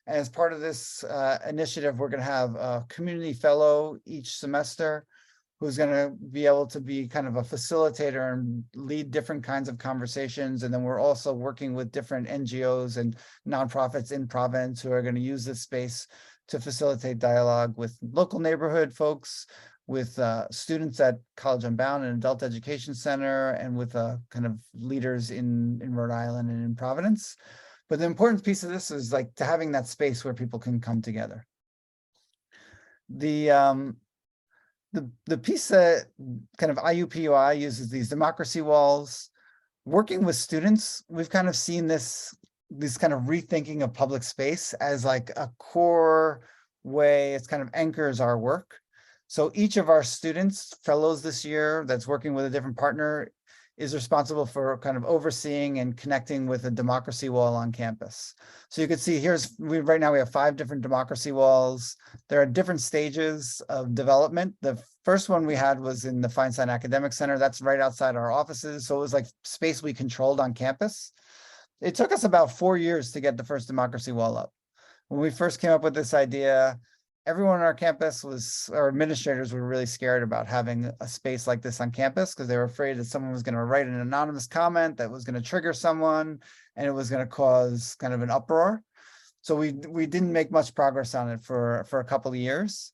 And as part of this initiative, we're going to have a community fellow each semester who's going to be able to be kind of a facilitator and lead different kinds of conversations. And then we're also working with different NGOs and nonprofits in Providence who are going to use this space to facilitate dialogue with local neighborhood folks, with students at College Unbound and Adult Education Center, and with kind of leaders in Rhode Island and in Providence. But the important piece of this is to having that space where people can come together. The piece that kind of IUPUI uses these democracy walls. Working with students, we've kind of seen this kind of rethinking of public space as a core way. It's kind of anchors our work. So each of our students, fellows this year, that's working with a different partner, is responsible for kind of overseeing and connecting with a democracy wall on campus. So you can see right now we have 5 different democracy walls. There are different stages of development. The first one we had was in the Feinstein Academic Center. That's right outside our offices. So it was space we controlled on campus. It took us about 4 years to get the first democracy wall up. When we first came up with this idea, everyone on our campus our administrators were really scared about having a space like this on campus because they were afraid that someone was going to write an anonymous comment that was going to trigger someone and it was going to cause kind of an uproar. So we didn't make much progress on it for a couple of years.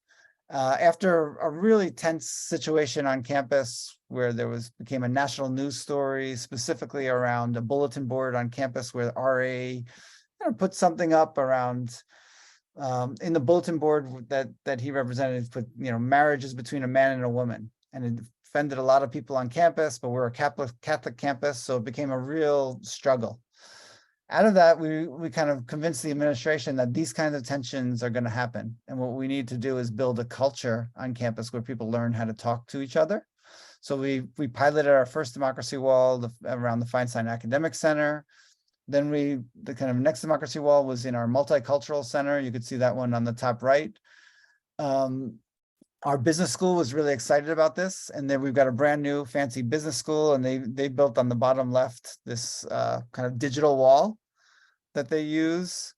After a really tense situation on campus where became a national news story specifically around a bulletin board on campus where RA put something up around in the bulletin board that he represented, put marriages between a man and a woman, and it offended a lot of people on campus, but we're a Catholic campus, so it became a real struggle. Out of that, we kind of convinced the administration that these kinds of tensions are going to happen. And what we need to do is build a culture on campus where people learn how to talk to each other. So we piloted our first democracy wall around the Feinstein Academic Center. Then the kind of next democracy wall was in our multicultural center. You could see that one on the top right. Our business school was really excited about this. And then we've got a brand new fancy business school, and they built on the bottom left this kind of digital wall that they use.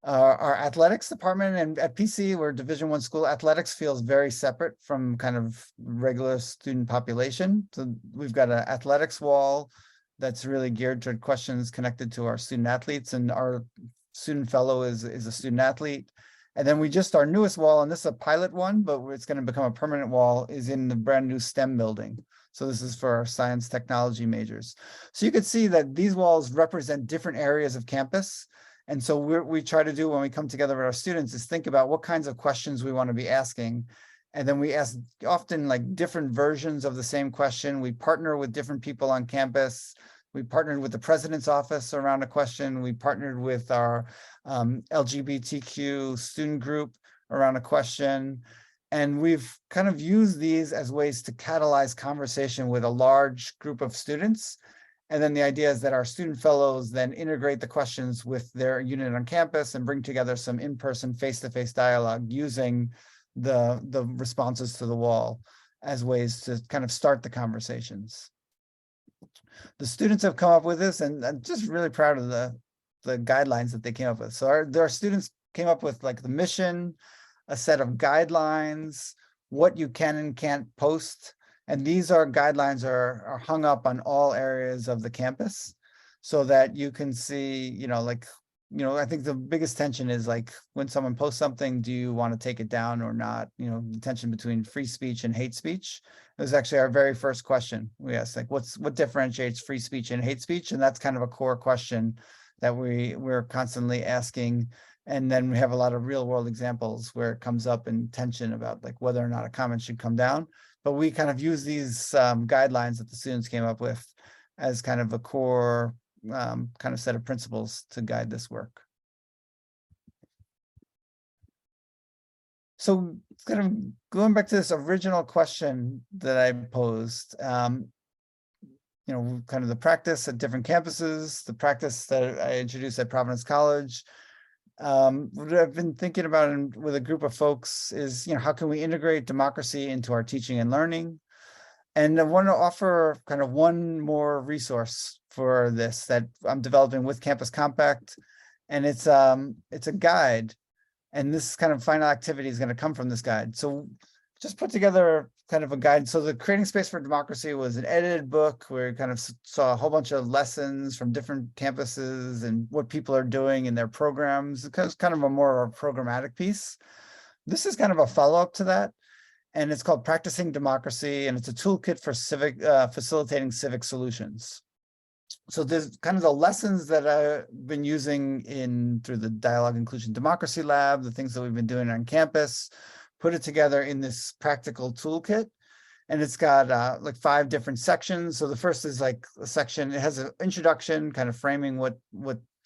Our athletics department, and at PC, we're Division I school, athletics feels very separate from kind of regular student population. So we've got an athletics wall that's really geared toward questions connected to our student athletes, and our student fellow is a student athlete. And then our newest wall, and this is a pilot one, but it's going to become a permanent wall, is in the brand new STEM building. So this is for our science technology majors. So you could see that these walls represent different areas of campus. And so we try to do when we come together with our students is think about what kinds of questions we want to be asking. And then we ask often like different versions of the same question. We partner with different people on campus. We partnered with the president's office around a question. We partnered with our LGBTQ student group around a question. And we've kind of used these as ways to catalyze conversation with a large group of students. And then the idea is that our student fellows then integrate the questions with their unit on campus and bring together some in-person, face-to-face dialogue using the responses to the wall as ways to kind of start the conversations. The students have come up with this, and I'm just really proud of the guidelines that they came up with. So our students came up with like the mission, a set of guidelines, what you can and can't post. And these guidelines are hung up on all areas of the campus so that you can see, I think the biggest tension is like when someone posts something, do you want to take it down or not? The tension between free speech and hate speech. It was actually our very first question. We asked like, what differentiates free speech and hate speech? And that's kind of a core question that we're constantly asking. And then we have a lot of real world examples where it comes up in tension about like whether or not a comment should come down. But we kind of use these guidelines that the students came up with as kind of a core kind of set of principles to guide this work. So kind of going back to this original question that I posed, kind of the practice at different campuses, the practice that I introduced at Providence College. What I've been thinking about with a group of folks is, how can we integrate democracy into our teaching and learning? And I want to offer kind of one more resource for this that I'm developing with Campus Compact, and it's a guide. And this kind of final activity is going to come from this guide. So just put together kind of a guide. So the Creating Space for Democracy was an edited book where we kind of saw a whole bunch of lessons from different campuses and what people are doing in their programs. It's kind of a more programmatic piece. This is kind of a follow-up to that. And it's called Practicing Democracy, and it's a toolkit for facilitating civic solutions. So there's kind of the lessons that I've been using through the Dialogue Inclusion Democracy Lab, the things that we've been doing on campus, put it together in this practical toolkit. And it's got like 5 different sections. So the first is like a section, it has an introduction, kind of framing what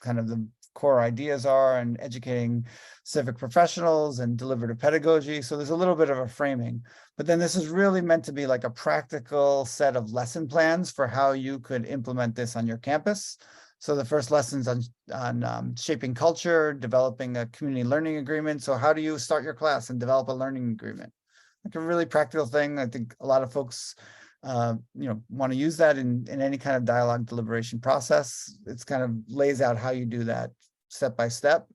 kind of the core ideas are and educating civic professionals and deliberative pedagogy. So there's a little bit of a framing, but then this is really meant to be like a practical set of lesson plans for how you could implement this on your campus. So the first lesson's on shaping culture, developing a community learning agreement. So how do you start your class and develop a learning agreement? Like a really practical thing. I think a lot of folks want to use that in any kind of dialogue deliberation process. It's kind of lays out how you do that step by step.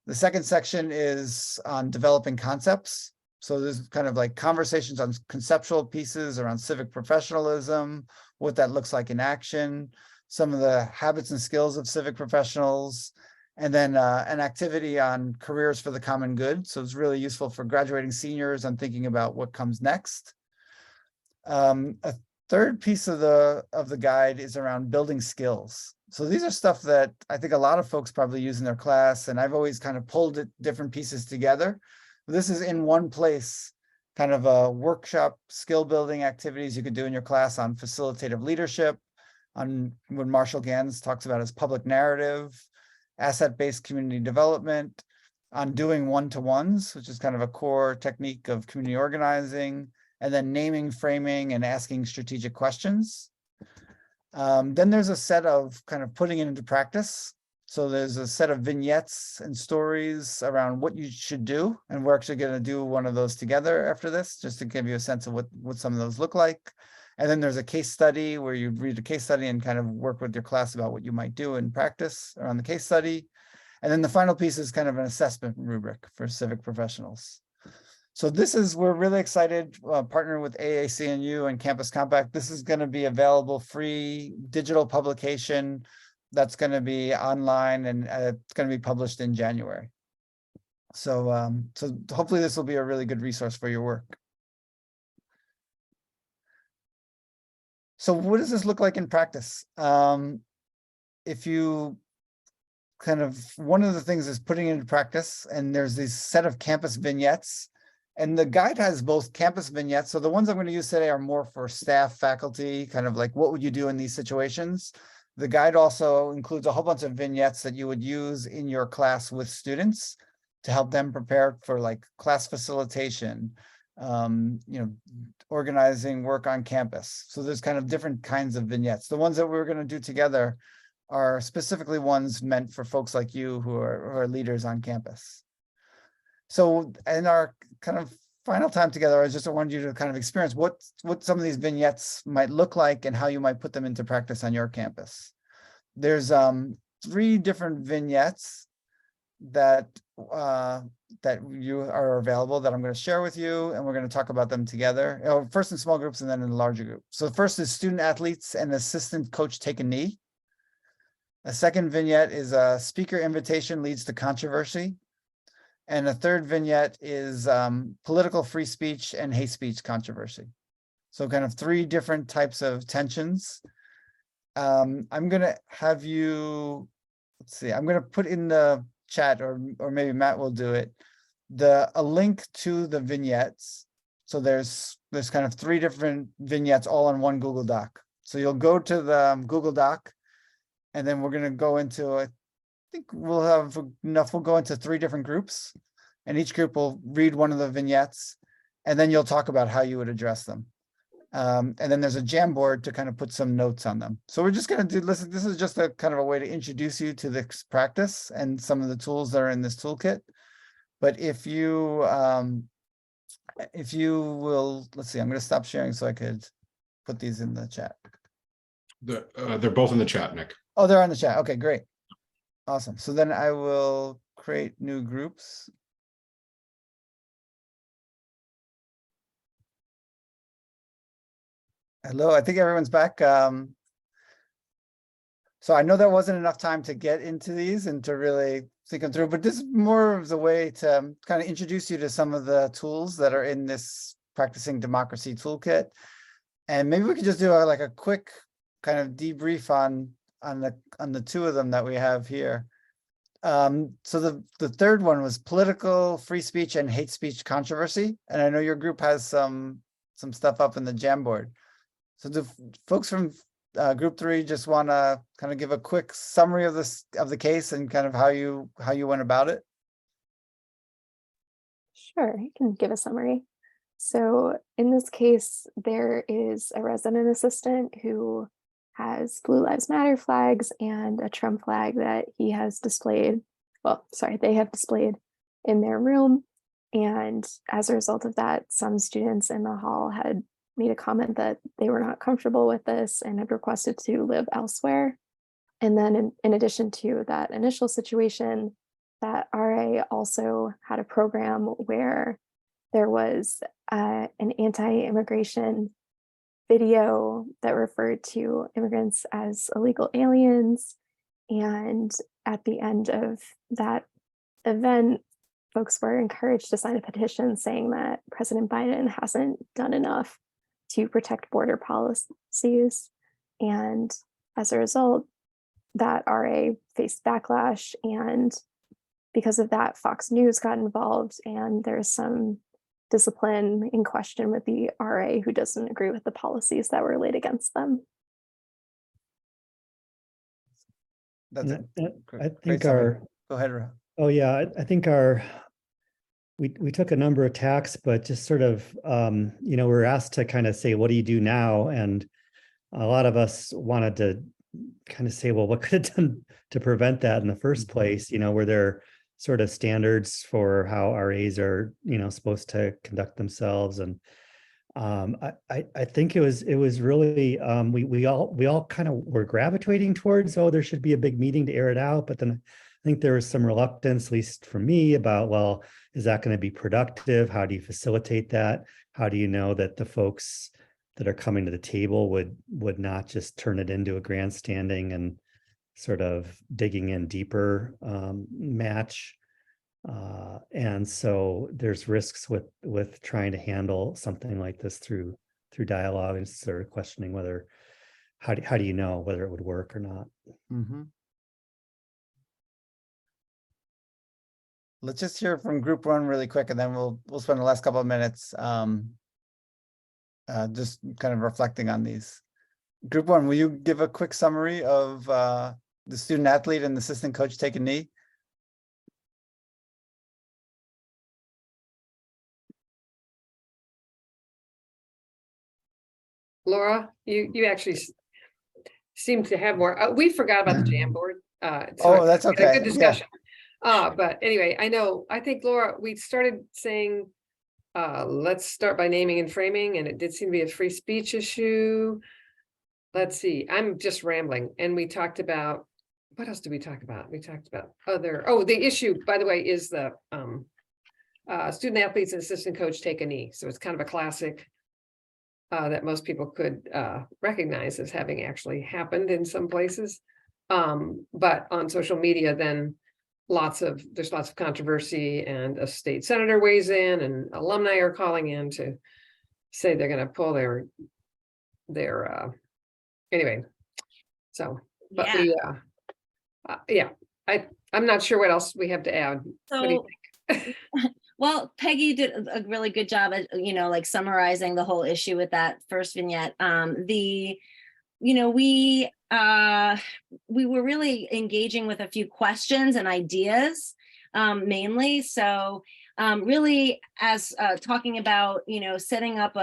The second section is on developing concepts. So there's kind of like conversations on conceptual pieces around civic professionalism, what that looks like in action, some of the habits and skills of civic professionals, And then an activity on careers for the common good. So it's really useful for graduating seniors on thinking about what comes next. A third piece of the guide is around building skills. So these are stuff that I think a lot of folks probably use in their class, and I've always kind of pulled different pieces together. This is in one place, kind of a workshop skill building activities you could do in your class on facilitative leadership, on what Marshall Gans talks about as public narrative, asset-based community development, on doing one-to-ones, which is kind of a core technique of community organizing, and then naming, framing, and asking strategic questions. Then there's a set of kind of putting it into practice. So there's a set of vignettes and stories around what you should do. And we're actually going to do one of those together after this, just to give you a sense of what some of those look like. And then there's a case study where you read a case study and kind of work with your class about what you might do in practice around the case study. And then the final piece is kind of an assessment rubric for civic professionals. So we're really excited, partnering with AAC&U and Campus Compact. This is going to be available free digital publication that's going to be online, and it's going to be published in January. So, so hopefully this will be a really good resource for your work. So what does this look like in practice? If you one of the things is putting it into practice, and there's this set of campus vignettes. And the guide has both campus vignettes. So the ones I'm going to use today are more for staff, faculty, kind of like what would you do in these situations. The guide also includes a whole bunch of vignettes that you would use in your class with students to help them prepare for like class facilitation, organizing work on campus. So there's kind of different kinds of vignettes. The ones that we're going to do together are specifically ones meant for folks like you who are leaders on campus. So in our kind of final time together, I just wanted you to kind of experience what some of these vignettes might look like and how you might put them into practice on your campus. There's 3 different vignettes that you are available that I'm going to share with you, and we're going to talk about them together. First in small groups and then in a larger group. So the first is student athletes and assistant coach take a knee. A second vignette is a speaker invitation leads to controversy. And a third vignette is political free speech and hate speech controversy. So kind of 3 different types of tensions. I'm going to have you, let's see, I'm going to put in the chat, or maybe Matt will do it, a link to the vignettes. So there's kind of 3 different vignettes all in one Google Doc. So you'll go to the Google Doc, and then we're going to go into it. I think we'll have enough. We'll go into 3 different groups, and each group will read one of the vignettes, and then you'll talk about how you would address them. And then there's a Jamboard to kind of put some notes on them. So we're just going to this is just a kind of a way to introduce you to this practice and some of the tools that are in this toolkit. But if you will, let's see, I'm going to stop sharing so I could put these in the chat. They're both in the chat, Nick. Oh, they're on the chat. Okay, great. Awesome. So then I will create new groups. Hello, I think everyone's back. So I know there wasn't enough time to get into these and to really think them through, but this is more of the way to kind of introduce you to some of the tools that are in this Practicing Democracy Toolkit. And maybe we could just do like a quick kind of debrief on the 2 of them that we have here. So the third one was political free speech and hate speech controversy. And I know your group has some stuff up in the Jamboard. So the folks from group 3 just want to kind of give a quick summary of the case and kind of how you went about it. Sure, I can give a summary. So in this case, there is a resident assistant who has Blue Lives Matter flags and a Trump flag that he has displayed. Well, sorry, they have displayed in their room. And as a result of that, some students in the hall had made a comment that they were not comfortable with this and had requested to live elsewhere. And then in addition to that initial situation, that RA also had a program where there was an anti-immigration video that referred to immigrants as illegal aliens And at the end of that event, folks were encouraged to sign a petition saying that President Biden hasn't done enough to protect border policies. And as a result, that RA faced backlash. And because of that, Fox News got involved, and there's some discipline in question with the RA who doesn't agree with the policies that were laid against them. That's it. I Great think summary. our, Go ahead, Ra. oh yeah, I think our, we took a number of tacks, but just sort of, you know, we're asked to kind of say, what do you do now? And a lot of us wanted to kind of say, well, what could have done to prevent that in the first place? You know, were there sort of standards for how RAs are, you know, supposed to conduct themselves? And I think it was really we all kind of were gravitating towards, oh, there should be a big meeting to air it out. But then I think there was some reluctance, at least for me, about, well, is that going to be productive? How do you facilitate that? How do you know that the folks that are coming to the table would not just turn it into a grandstanding and sort of digging in deeper match? And so there's risks with trying to handle something like this through dialogue, and sort of questioning whether, how do you know whether it would work or not? Mm-hmm. Let's just hear from group one really quick, and then we'll spend the last couple of minutes just kind of reflecting on these. Group one, will you give a quick summary of the student athlete and the assistant coach take a knee? Laura, you actually seem to have more. We forgot about the Jamboard. Oh, that's okay. A good discussion. But anyway, I think, Laura, we started saying, let's start by naming and framing, and it did seem to be a free speech issue. Let's see, I'm just rambling. And we talked about, what else did we talk about? We talked about the issue, by the way, is the student athletes and assistant coach take a knee. So it's kind of a classic that most people could recognize as having actually happened in some places. But on social media, then there's lots of controversy, and a state senator weighs in, and alumni are calling in to say they're going to pull their anyway. So, but I'm not sure what else we have to add. What do you think? Well, Peggy did a really good job at, like summarizing the whole issue with that first vignette. We were really engaging with a few questions and ideas, mainly. So really, as talking about, setting up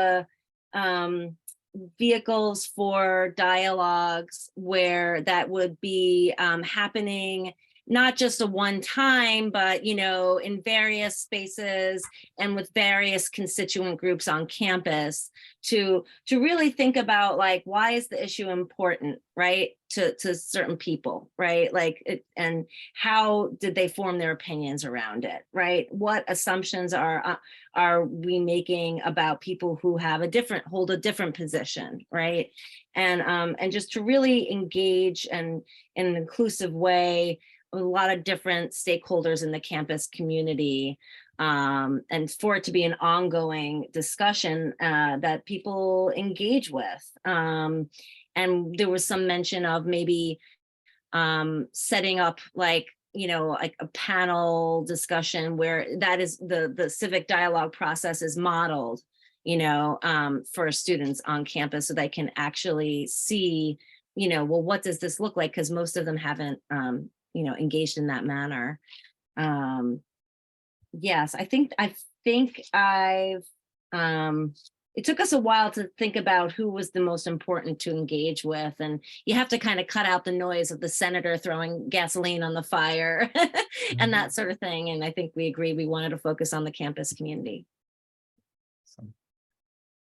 vehicles for dialogues where that would be happening, not just a one time, but, in various spaces and with various constituent groups on campus to really think about, like, why is the issue important, right? To certain people, right? Like, and how did they form their opinions around it, right? What assumptions are we making about people who have hold a different position, right? And just to really engage in an inclusive way with a lot of different stakeholders in the campus community, and for it to be an ongoing discussion that people engage with. And there was some mention of maybe setting up like a panel discussion where that is the civic dialogue process is modeled, for students on campus, so they can actually see, well, what does this look like? Because most of them haven't engaged in that manner. Yes, I think I've it took us a while to think about who was the most important to engage with, and you have to kind of cut out the noise of the senator throwing gasoline on the fire and that sort of thing. And I think we agreed we wanted to focus on the campus community.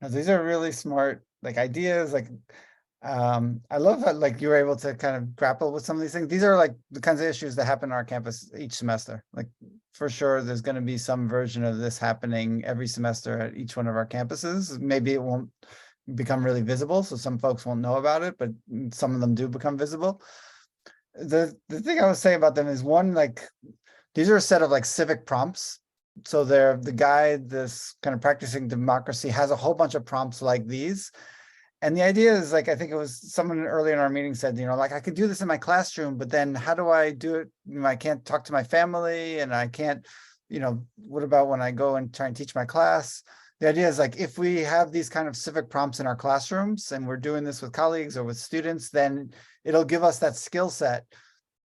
Now, these are really smart ideas. I love how you were able to kind of grapple with some of these things. These are the kinds of issues that happen on our campus each semester. For sure, there's going to be some version of this happening every semester at each one of our campuses. Maybe it won't become really visible, so some folks won't know about it, but some of them do become visible. the thing I was saying about them is one, like, these are a set of like civic prompts. So they're the guy, this kind of practicing democracy has a whole bunch of prompts like these. And the idea is like, I think it was someone early in our meeting said, like I could do this in my classroom, but then how do I do it? I can't talk to my family and I can't, what about when I go and try and teach my class? The idea is like, if we have these kind of civic prompts in our classrooms and we're doing this with colleagues or with students, then it'll give us that skill set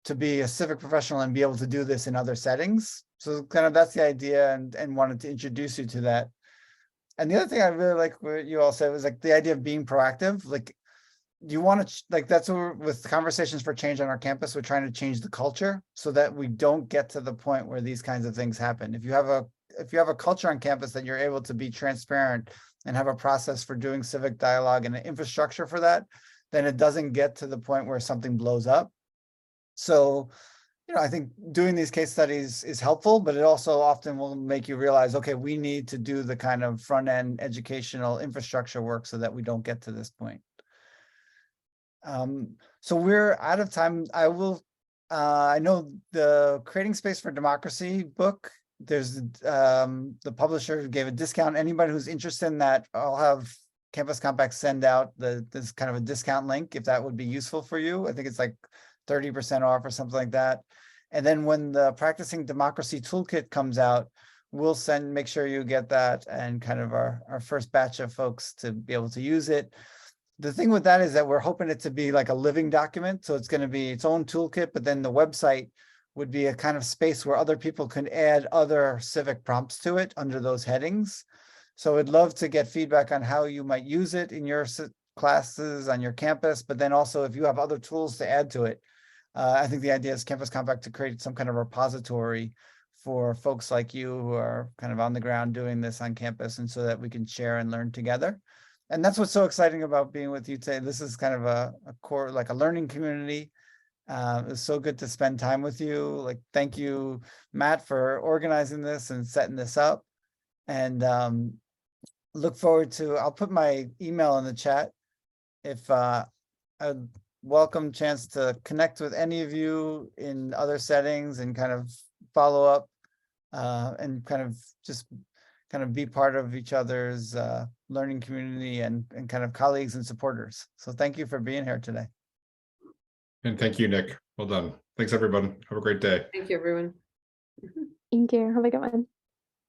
to be a civic professional and be able to do this in other settings. So kind of that's the idea, and wanted to introduce you to that. And the other thing I really like what you all said was like the idea of being proactive. Like you want to, like, that's what we're, with Conversations for Change on our campus, we're trying to change the culture so that we don't get to the point where these kinds of things happen. If you have a culture on campus that you're able to be transparent and have a process for doing civic dialogue and an infrastructure for that, then it doesn't get to the point where something blows up. So, I think doing these case studies is helpful, but it also often will make you realize, okay, we need to do the kind of front end educational infrastructure work so that we don't get to this point. So we're out of time. I know the Creating Space for Democracy book, there's the publisher gave a discount. Anybody who's interested in that, I'll have Campus Compact send out this kind of a discount link if that would be useful for you. I think it's like 30% off or something like that. And then when the Practicing Democracy Toolkit comes out, we'll make sure you get that and kind of our first batch of folks to be able to use it. The thing with that is that we're hoping it to be like a living document. So it's going to be its own toolkit, but then the website would be a kind of space where other people can add other civic prompts to it under those headings. So I'd love to get feedback on how you might use it in your classes on your campus, but then also if you have other tools to add to it. I think the idea is Campus Compact to create some kind of repository for folks like you who are kind of on the ground doing this on campus, and so that we can share and learn together. And that's what's so exciting about being with you today. This is kind of a core, like a learning community. It's so good to spend time with you. Like, thank you, Matt, for organizing this and setting this up. And look forward to, I'll put my email in the chat. If I'd welcome chance to connect with any of you in other settings and kind of follow up and kind of be part of each other's learning community and kind of colleagues and supporters. So thank you for being here today. And thank you, Nick. Well done. Thanks, everyone. Have a great day. Thank you, everyone. Thank you. Have a good one.